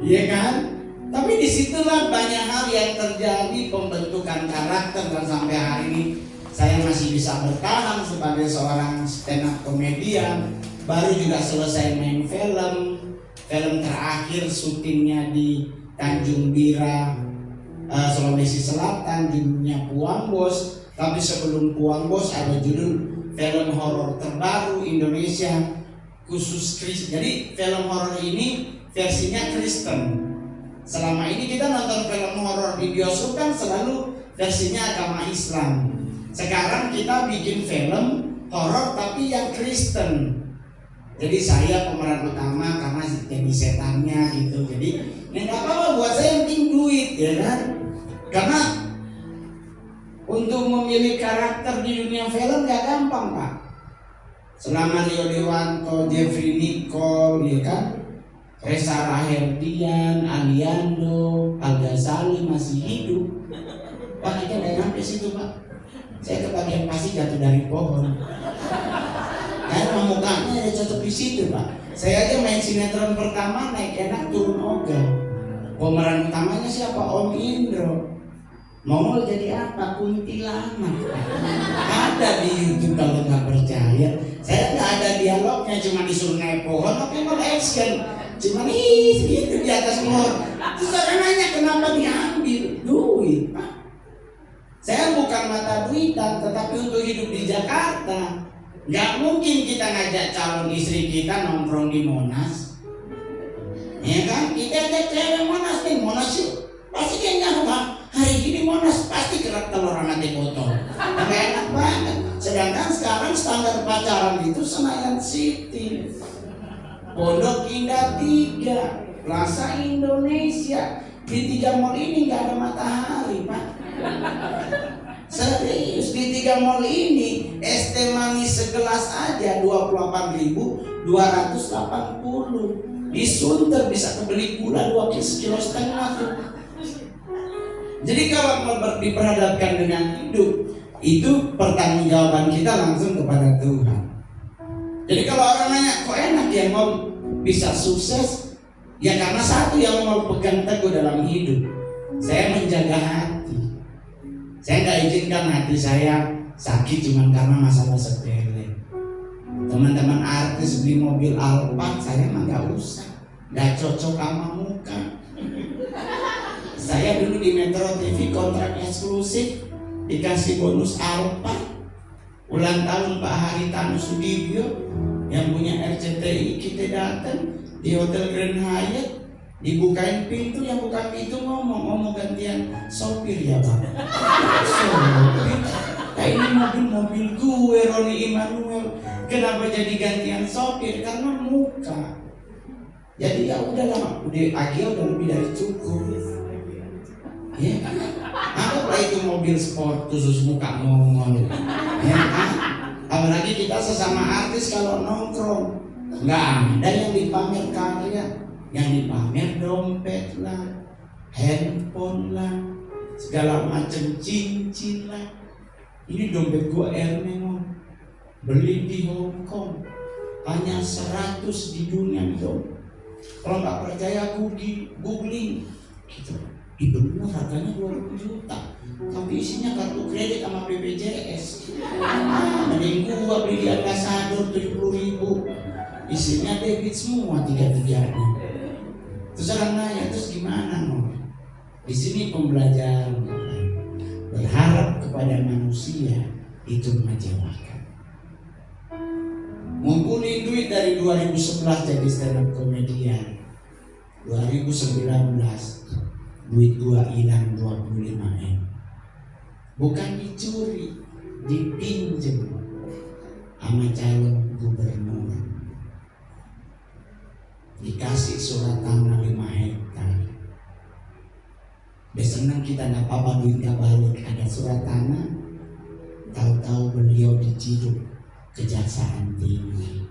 Iya kan? Tapi disitulah banyak hal yang terjadi, pembentukan karakter, dan sampai hari ini saya masih bisa bertahan sebagai seorang stand up komedian. Baru juga selesai main film terakhir syutingnya di Tanjung Bira, Sulawesi Selatan, judulnya Puang Bos. Tapi sebelum Puang Bos ada judul film horor terbaru Indonesia khusus Kristen. Jadi film horor ini versinya Kristen. Selama ini kita nonton film horor di bioskop kan selalu versinya agama Islam. Sekarang kita bikin film horor tapi yang Kristen. Jadi saya pemeran utama karena jadi setannya gitu. Jadi ya nggak apa-apa, buat saya yang penting duit ya kan. Karena untuk memilih karakter di dunia film gak gampang Pak. Selama Rio Dewanto, Jeffrey Nicole, ya kan, Reza Raherdian, Aliando, Al Ghazali masih hidup. Pak kita udah sampai situ Pak. Saya kebagian pasti jatuh dari pohon. Karena mukanya ada cocok di situ Pak. Saya aja main sinetron pertama naik enak turun ogah. Pemeran utamanya siapa? Om Indro. Mau jadi apa? Kuntilanak. Ada di YouTube kalau nggak percaya. Saya nggak ada dialognya, cuma disuruh naik pohon, tapi mau action. Cuma gitu di atas pohon. Terus orang nanya kenapa diambil duit, Pak? Saya bukan mata duitan, tetapi untuk hidup di Jakarta. Nggak mungkin kita ngajak calon istri kita nongkrong di Monas. Ya kan? Kita ajak cewek Monas nih, Monas yuk. Pasti dia nyawa. Hari ini Monas pasti kerak telur sama teh botol. Nggak enak banget. Sedangkan sekarang standar pacaran itu Senayan City, Pondok Indah 3, Plaza Indonesia. Di 3 mall ini nggak ada matahari Pak. Serius, di 3 mall ini es teh manis segelas aja 28.280. Di Sunter bisa kebeli gula 2,5 kilo tuh. Jadi kalau diperhadapkan dengan hidup, itu pertanggungjawaban kita langsung kepada Tuhan. Jadi kalau orang nanya kok enak ya mau bisa sukses, ya karena satu yang mau pegang teguh dalam hidup. Saya menjaga hati. Saya nggak izinkan hati saya sakit cuma karena masalah sepele. Teman-teman artis beli mobil Alphard, saya mah nggak usah, nggak cocok sama muka. Saya dulu di Metro TV kontrak eksklusif, dikasih bonus Alphard. Ulang tahun Pak Haritanu Sudibyo yang punya RCTI, kita datang di Hotel Grand Hyatt, dibukain pintu, yang buka pintu ngomong gantian sopir ya Pak. Sopir, kayak ini mobil gue, Roni Immanuel. Kenapa jadi gantian sopir? Karena muka. Jadi ya udahlah, udah Agil udah lebih dari cukup. Ya, anggaplah itu mobil sport khusus muka ngomong. Ya, apalagi kita sesama artis kalau nongkrong, nggak ada yang dipamer karya, yang dipamer dompet lah, handphone lah, segala macam cincin lah. Ini dompet gua Hermes, beli di Hong Kong, hanya 100 di dunia dong. Kalau nggak percaya googling, gitu. Benar harganya 20 juta, tapi isinya kartu kredit sama BPJS. Mending gua beli di Ambassador 70.000, isinya debit semua 3-3-nya. Terus orang nanya, terus gimana no? Di sini pembelajaran, berharap kepada manusia itu mengecewakan. Ngumpulin duit dari 2011 jadi stand up comedian, 2019 duit gua hilang 25M. Bukan dicuri, dipinjem sama calon gubernur. Dikasih surat tanah 5 hektar. Senang kita nggak apa-apa, duit gak balik, ada surat tanah. Tahu-tahu beliau diciduk Kejaksaan Tinggi,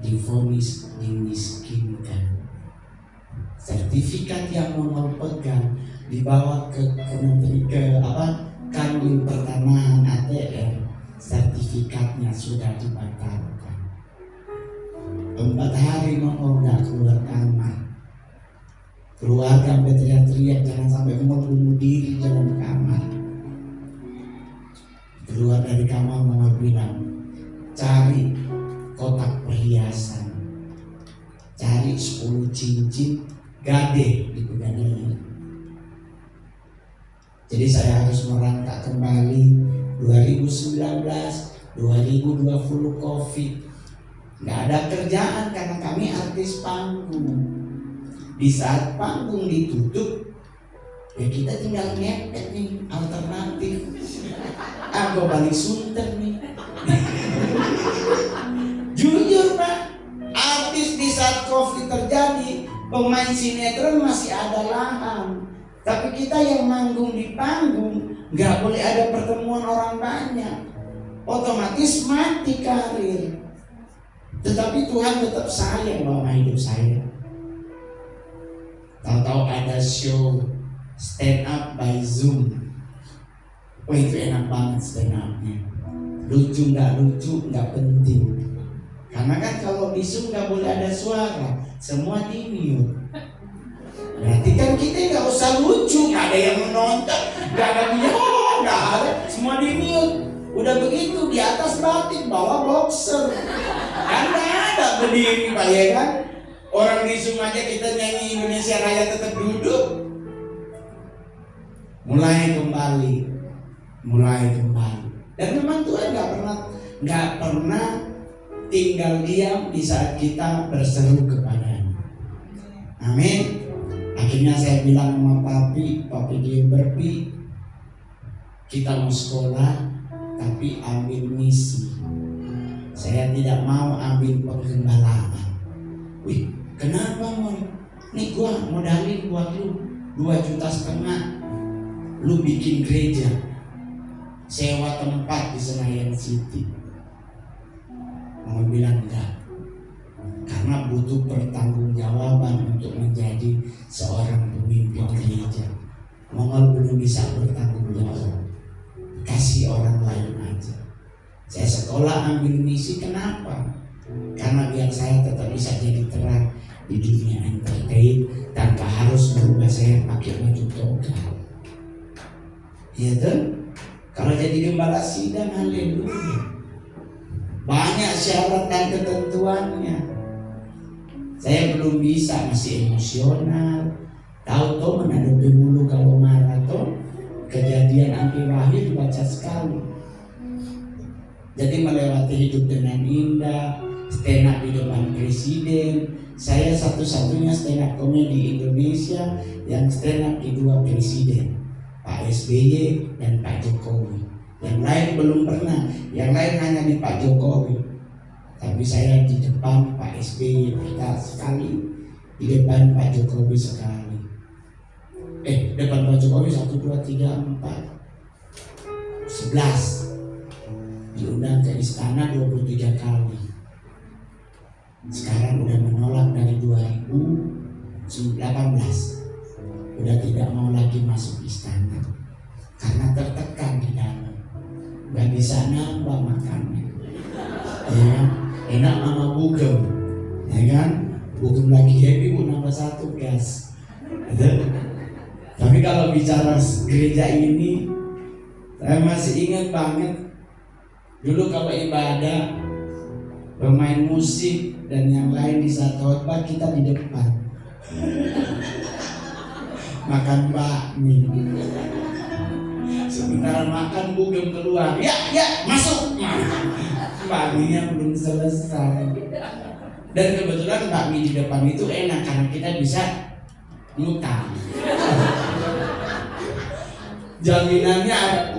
divonis dimiskinkan. Sertifikat yang mau pegang dibawa ke Kanwil Pertanahan ATR, sertifikatnya sudah dibatalkan. 4 hari mau nggak keluar kamar. Keluarga sampai teriak-teriak, jangan sampai mau bunuh diri dalam kamar. Keluar dari kamar mau bilang, cari kotak perhiasan, cari 10 cincin gade di pegadaian. Jadi saya harus merangkak kembali 2019, 2020 COVID. Nggak ada kerjaan karena kami artis panggung. Di saat panggung ditutup, ya kita tinggal ngepet nih, alternatif. Aku balik sunter nih. Jujur Pak, artis di saat COVID terjadi, pemain sinetron masih ada lahan, tapi kita yang manggung di panggung nggak boleh ada pertemuan orang banyak, otomatis mati karir. Tetapi Tuhan tetap sayang sama hidup saya. Tahu-tahu ada show stand up by Zoom. Wah itu enak banget stand upnya. Lucu nggak lucu nggak penting. Karena kan kalau di Zoom nggak boleh ada suara, semua di mute. Berarti kan kita nggak usah lucu, nggak ada yang menonton, nggak ada nggak ada, semua di mute. Udah begitu di atas batik, bawah boxer. Kan nggak ada berdiri Pak ya kan? Orang di Zoom aja kita nyanyi Indonesia Raya tetap duduk. Mulai kembali. Dan memang Tuhan nggak pernah tinggal diam di saat kita berseru kepadanya. Amin. Akhirnya saya bilang sama Papi Gilberti, kita mau sekolah tapi ambil misi. Saya tidak mau ambil penggembalaan. Wih, kenapa Mon? Nih gua modalin buat lu 2,5 juta. Lu bikin gereja, sewa tempat di Senayan City. Mau bilang enggak, karena butuh pertanggungjawaban untuk menjadi seorang pemimpin gereja. Mongol belum bisa bertanggung jawab, kasih orang lain aja. Saya sekolah ambil misi, kenapa? Karena biar saya tetap bisa jadi terang di dunia entertain tanpa harus berubah saya pakai baju toga. Iya tuh. Kalau jadi gembala sidang, haleluya, banyak syarat dan ketentuannya. Saya belum bisa, masih emosional. Tahu-tahu menghadapi mulu kalau maraton, kejadian anti wahyu dibaca sekali. Jadi melewati hidup dengan indah, stand up di depan presiden. Saya satu-satunya stand up komedi Indonesia yang stand up di dua presiden, Pak SBY dan Pak Jokowi. Yang lain belum pernah, yang lain hanya di Pak Jokowi. Tapi saya di depan Pak SBY kita sekali, di depan Pak Jokowi sekali. Depan Pak Jokowi 1, 2, 3, 4 11. Diundang ke istana 23 kali. Sekarang udah menolak dari 2018. Udah tidak mau lagi masuk istana karena tertekan di dalam. Gak bisa nambah makannya. Ya kan? Enak sama bugem. Ya kan? Bugem lagi happy mau nambah 1 gas. Tapi kalau bicara gereja ini, saya masih ingat banget dulu kalau ibadah, pemain musik dan yang lain di saat khotbah, kita di depan makan bakmi. Sebentar makan bugem keluar, ya masuk, bakminya belum selesai. Dan kebetulan bakmi di depan itu enak karena kita bisa ngutang. Jaminannya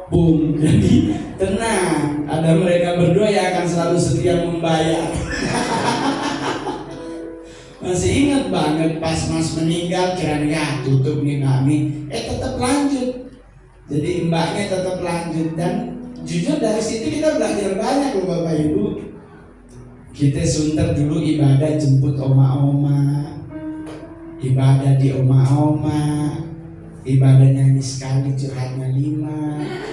boom, jadi tenang, ada mereka berdua yang akan selalu setia membayar. Masih ingat banget pas Mas meninggal, kira-kira tutup nih kami, tetap lanjut. Jadi mbaknya tetap lanjut, dan jujur dari situ kita belajar banyak loh Bapak Ibu. Kita sunter dulu ibadah jemput oma-oma, ibadah di oma-oma, ibadah nyanyi sekali curhatnya 5.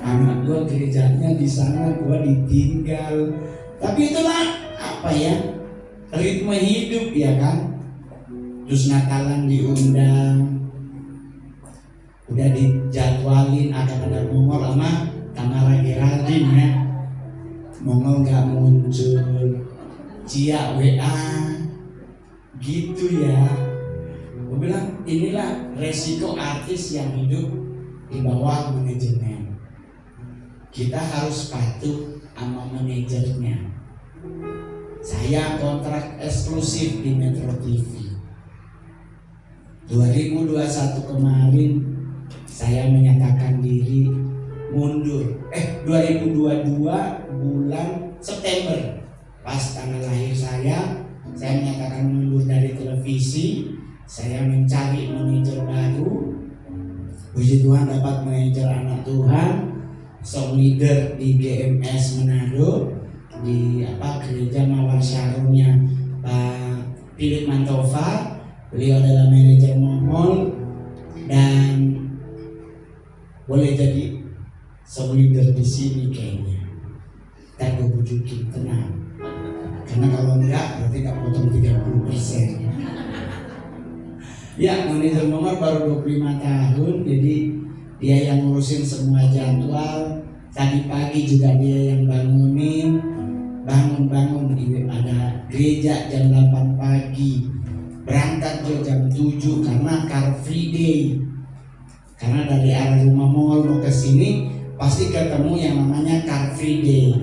Anak gua gerejanya di sana, gua ditinggal. Tapi itulah apa ya, ritme hidup ya kan. Terus Natalan diundang, udah dijadwalin akan ada Mongol sama Tamara Geraldine ya. Mongol nggak muncul, Cia WA gitu ya. Gue bilang inilah resiko artis yang hidup di bawah manajemen. Kita harus patuh sama manajernya. Saya kontrak eksklusif di Metro TV. 2021 kemarin saya menyatakan diri mundur. 2022 bulan September, pas tanggal lahir saya menyatakan mundur dari televisi. Saya mencari manajer baru. Puji Tuhan dapat manajer anak Tuhan, song leader di GMS Manado, di gereja Mawar Syarumnya Pak Philip Mantova. Beliau adalah manajer Mongol dan boleh jadi song leader di sini kayaknya. Tak gue bujukin, tenang. Karena kalau enggak berarti gak potong 30%. Ya, manajer Mongol baru 25 tahun, jadi dia yang ngurusin semua jadwal. Tadi pagi juga dia yang bangunin, bangun ada gereja jam 8 pagi, berangkat jam 7 karena Car Free Day. Karena dari arah rumah Mongol mau ke sini pasti ketemu yang namanya Car Free Day.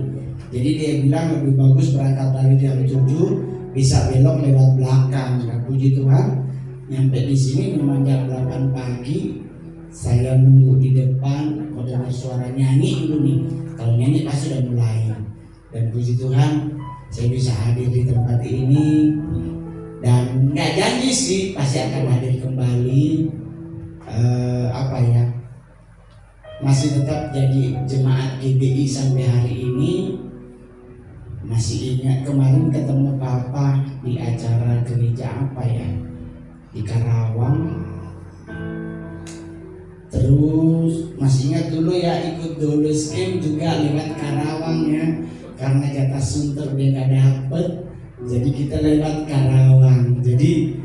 Jadi dia bilang lebih bagus berangkat dari jam 7, bisa belok lewat belakang. Nah, puji Tuhan, nyampe di sini memang jam 8 pagi. Saya nunggu di depan, mau dengar suara nyanyi dulu nih. Kalau nyanyi pasti udah mulai. Dan puji Tuhan, saya bisa hadir di tempat ini. Dan nggak janji sih pasti akan hadir kembali. Masih tetap jadi jemaat GBI sampai hari ini. Masih ingat kemarin ketemu Papa di acara gereja di Karawang. Terus masih ingat dulu ya ikut dulu scam juga lewat Karawang ya, karena jatah sunter dia gak dapet, jadi kita lewat Karawang. Jadi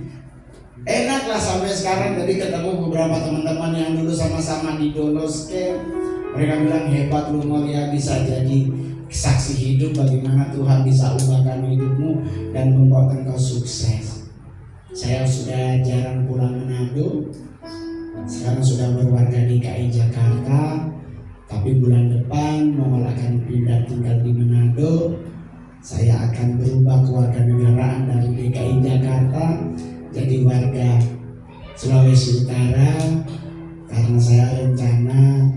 enak lah sampai sekarang. Tadi ketemu beberapa teman-teman yang dulu sama-sama di dolo scam, Mereka bilang hebat lu Mulia, bisa jadi saksi hidup bagaimana Tuhan bisa ubahkan hidupmu dan membuatkan kau sukses. Saya sudah jarang pulang Manado, sekarang sudah berwarga DKI Jakarta, tapi bulan depan mau akan pindah tinggal di Manado. Saya akan berubah kewarganegaraan dari DKI Jakarta jadi warga Sulawesi Utara, karena saya rencana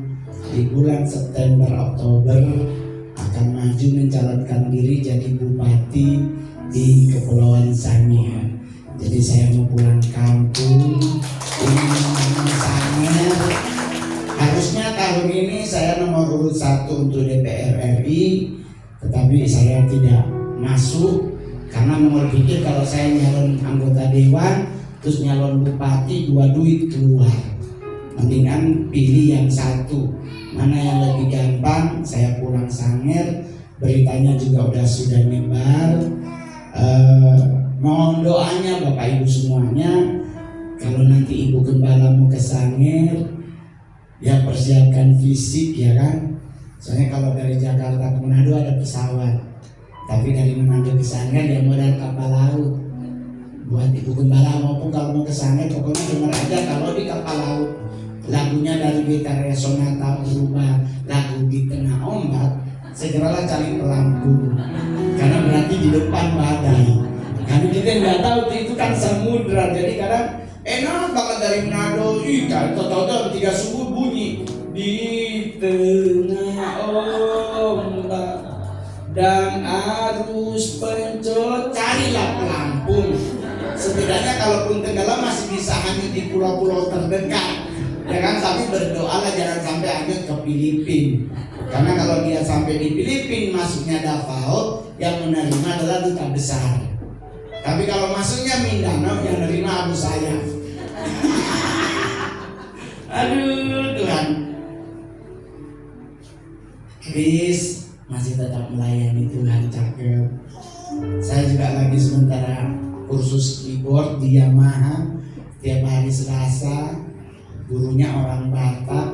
di bulan September Oktober akan maju mencalonkan diri jadi bupati di Kepulauan Sangihe. Jadi saya mau pulang kampung, ingin Sangihe. Harusnya tahun ini saya nomor urut 1 untuk DPR RI, tetapi saya tidak masuk karena mau pikir kalau saya nyalon anggota dewan terus nyalon bupati, dua duit keluar. Mendingan pilih yang satu, mana yang lebih gampang. Saya pulang Sangihe, beritanya juga sudah nyebar. Mohon doanya Bapak Ibu semuanya, kalau nanti Ibu Gembala mau ke Sangihe, ya persiapkan fisik ya kan. Soalnya kalau dari Jakarta ke Manado ada pesawat, tapi dari Manado ke Sangihe dia modal kapal laut. Buat Ibu Gembala maupun kalau mau ke Sangihe, pokoknya dengar aja kalau di kapal laut lagunya dari Gitarya Sonata berubah lagu di tengah ombak, segeralah cari pelampung, karena berarti di depan badai. Karena kita nggak tahu itu kan samudra, jadi kadang enak banget dari Manado, tahu-tahu 3 subuh bunyi di tengah ombak dan arus pencot, carilah pelampung. Setidaknya kalaupun tenggelam masih bisa hanyut di pulau-pulau terdekat, ya kan. Tapi berdoalah jangan sampai hanyut ke Filipina, karena kalau dia sampai di Filipina masuknya Davao, yang menerima adalah duta besar. Tapi kalau masuknya Mindanao, yang menerima Abu Sayyaf. Aduh Tuhan. Chris masih tetap melayani Tuhan, cakep. Saya juga lagi sementara kursus keyboard di Yamaha tiap hari Selasa. Gurunya orang Batak,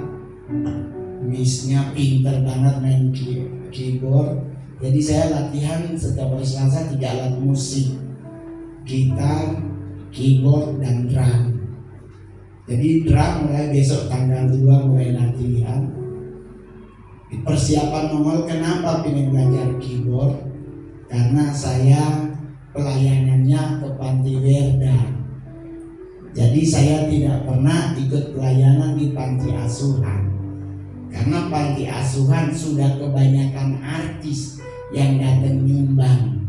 missnya pinter banget main keyboard. Jadi saya latihan setiap hari Selasa 3 alat musik, gitar, keyboard, dan drum. Jadi drum mulai besok tanggal 2 mulai latihan. Persiapan nongol, kenapa pengen belajar keyboard? Karena saya pelayanannya ke Panti Werda. Jadi saya tidak pernah ikut pelayanan di panti asuhan, karena panti asuhan sudah kebanyakan artis yang datang nyumbang.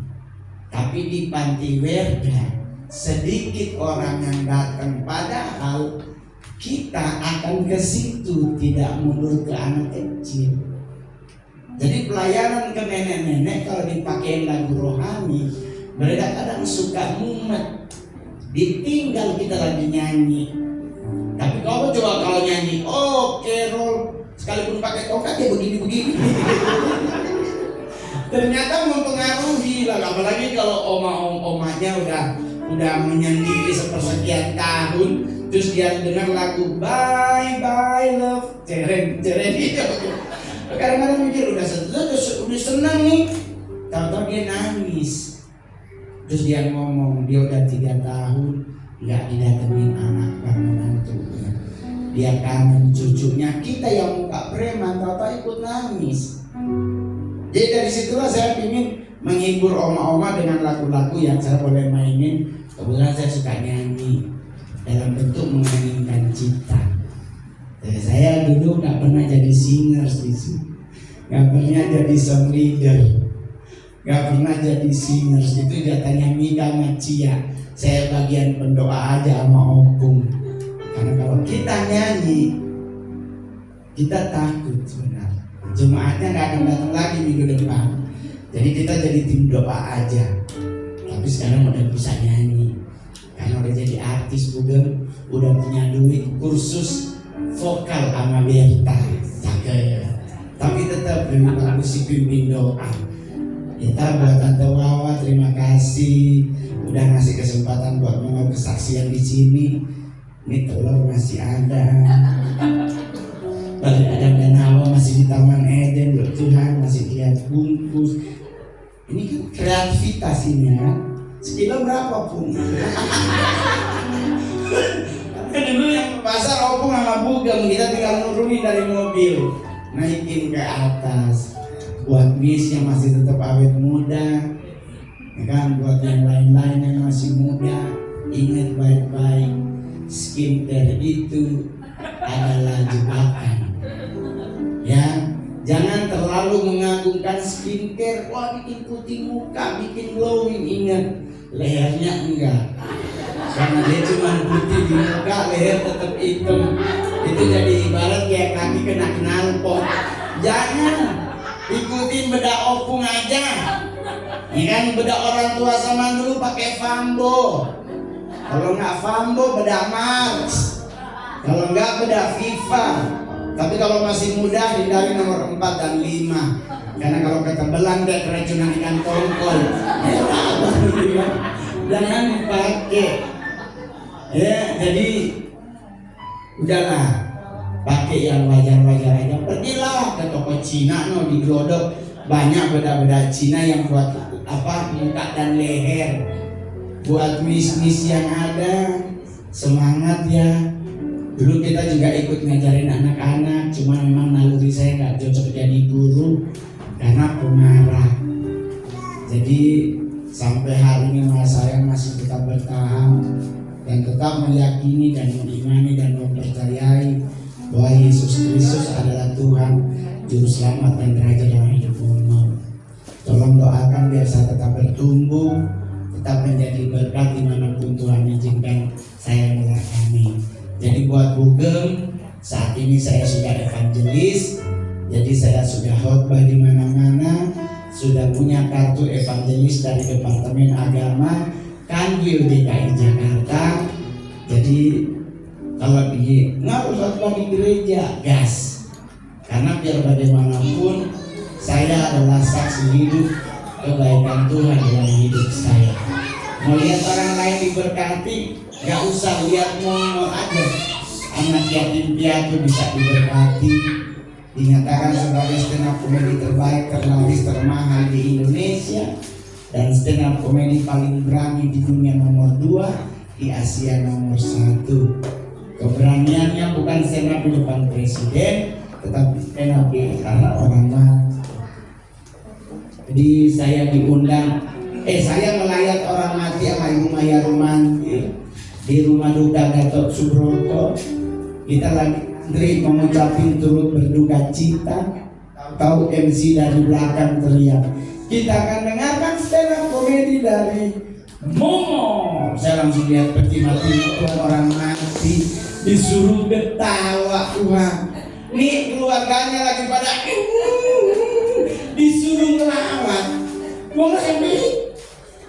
Tapi di Panti Werda sedikit orang yang datang, padahal kita akan ke situ, tidak mundur ke anak kecil. Jadi pelayanan ke nenek-nenek kalau dipakai lagu rohani, mereka kadang suka mumet, ditinggal kita lagi nyanyi. Tapi kau coba kalau nyanyi, oh Carol, sekalipun pakai tongkat ya begini-begini. Ternyata mempengaruhi lah, apalagi kalau omanya udah menyendiri sepersekian tahun, terus dia dengar lagu Bye Bye Love, ceren itu. Kadang-kadang mikir udah senang nih, tahu-tahu dia nangis. Terus dia ngomong, dia udah 3 tahun nggak didatengin anak dan menantu. Dia kangen cucunya, kita yang muka preman tahu-tahu ikut nangis. Jadi dari situlah saya ingin menghibur oma-oma dengan lagu-lagu yang saya boleh mainin. Kebetulan saya suka nyanyi dalam bentuk menyanyikan cipta. Saya dulu nggak pernah jadi singer di sini, nggak pernah jadi song leader, nggak pernah jadi singer. Itu jatahnya Mika Macia. Saya bagian pendoa aja sama opung. Karena kalau kita nyanyi, kita takut sebenarnya. Jemaatnya nggak akan datang lagi minggu depan. Jadi kita jadi tim doa aja. Tapi sekarang udah bisa nyanyi, karena udah jadi artis juga, udah punya duit kursus vokal sama Berta, cakep. Tapi tetap lebih bagus si pimpin doa. Kita buat Tante Wawa, terima kasih udah ngasih kesempatan buat mau kesaksian di sini. Ini telur masih ada. Dari Adam dan Hawa masih di Taman Eden, loh Tuhan masih lihat bungkus. Ini kan kreativitas ini ya. Sekilo berapa pun? Dulu yang ke pasar opung sama bugem, kita tinggal nurunin dari mobil, naikin ke atas. Buat bis yang masih tetap awet muda, ya kan, buat yang lain-lain yang masih muda, ingat baik-baik, skincare itu adalah jebakan. Ya, jangan terlalu mengagungkan skincare. Wah, bikin putih muka, bikin glowing. Ingat, lehernya enggak. Karena dia cuma putih di muka, leher tetap hitam. Itu jadi ibarat kayak kaki kena knalpot. Jangan ikutin bedak opung aja. Ya kan, bedak orang tua zaman dulu pakai Fambo. Kalau nggak Fambo, bedak Mars. Kalau nggak, bedak Viva. Tapi kalau masih muda, hindari nomor 4 dan 5. Karena kalau ketebelan kayak keracunan ikan tongkol, ya, jangan dipakai. Ya, jadi udahlah, pakai yang wajar-wajar aja. Pergilah ke toko Cina, no, di Glodok banyak beda-beda Cina yang buat apa, muka dan leher. Buat mis-mis yang ada, semangat ya. Dulu kita juga ikut ngajarin anak-anak, cuma memang naluri saya nggak cocok jadi guru karena pemarah. Jadi sampai hari ini saya masih tetap bertahan dan tetap meyakini dan mengimani dan mempercayai bahwa Yesus Kristus adalah Tuhan, Juru Selamat dan Raja yang hidup umum. Tolong doakan biar saya tetap bertumbuh, tetap menjadi berkat dimanapun Tuhan izinkan saya melayani. Jadi buat Bugem, saat ini saya sudah evangelis, jadi saya sudah khotbah di mana-mana, sudah punya kartu evangelis dari Departemen Agama, Kanwil DKI Jakarta. Jadi kalau pergi nggak usah khotbah di gereja, gas. Karena biar bagaimanapun saya adalah saksi hidup kebaikan Tuhan dalam hidup saya. Mau lihat orang lain diberkati, gak usah lihat mongol aja. Anak yatim piatu bisa diberkati, dinyatakan sebagai stand up komedi terbaik, terlaris, termahal di Indonesia, dan stand up komedi paling berani di dunia nomor 2, di Asia nomor 1. Keberaniannya bukan stand up di depan presiden, tetapi stand up di antara orang lain. Jadi saya diundang, saya melayat orang mati sama Ibu Maya Rumanti di rumah duka Gatot Subroto. Kita lagi antri mengucapin turut berduka cita. Tahu MC dari belakang teriak, kita akan dengarkan stand up komedi dari Momo. Saya langsung lihat peti mati itu orang mati, disuruh ketawa. Tuhan, nih keluarganya lagi pada disuruh ngelawat. Momo ini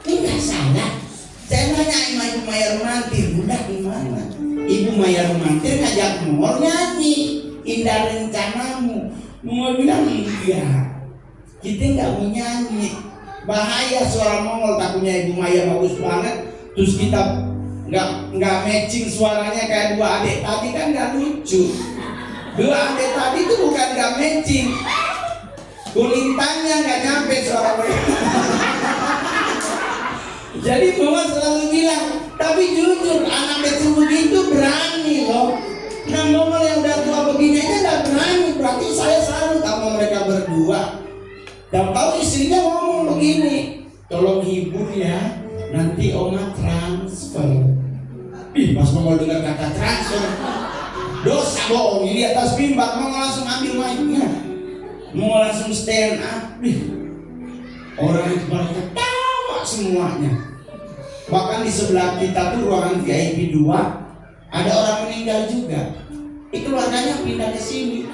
nggak salah. Saya nanya sama Ibu Maya Rumantir, Bunda gimana? Ibu Maya Rumantir ngajak Mongol nyanyi Indah Rencanamu. Mongol bilang iya, kita nggak mau nyanyi, bahaya suara Mongol. Takutnya Ibu Maya bagus banget, terus kita nggak matching suaranya kayak dua adik tadi, kan nggak lucu. Dua adik tadi itu bukan nggak matching, kulintangnya nggak nyampe suara mereka. Jadi Mongol selalu bilang, tapi jujur anak kecil begitu berani loh. Nah Mongol yang udah tua begini aja nggak berani, berarti saya salut sama mereka berdua. Dan tahu istrinya ngomong begini, tolong hibur ya, nanti Oma transfer. Ih, pas Mongol dengar kata transfer, dosa bohong, ini di atas mimbar. Mongol langsung ambil mic-nya, Mongol langsung stand up. Orang itu pada ketawa semuanya. Bahkan di sebelah kita tuh ruangan VIP 2 ada orang meninggal juga. Itu keluarganya pindah ke sini.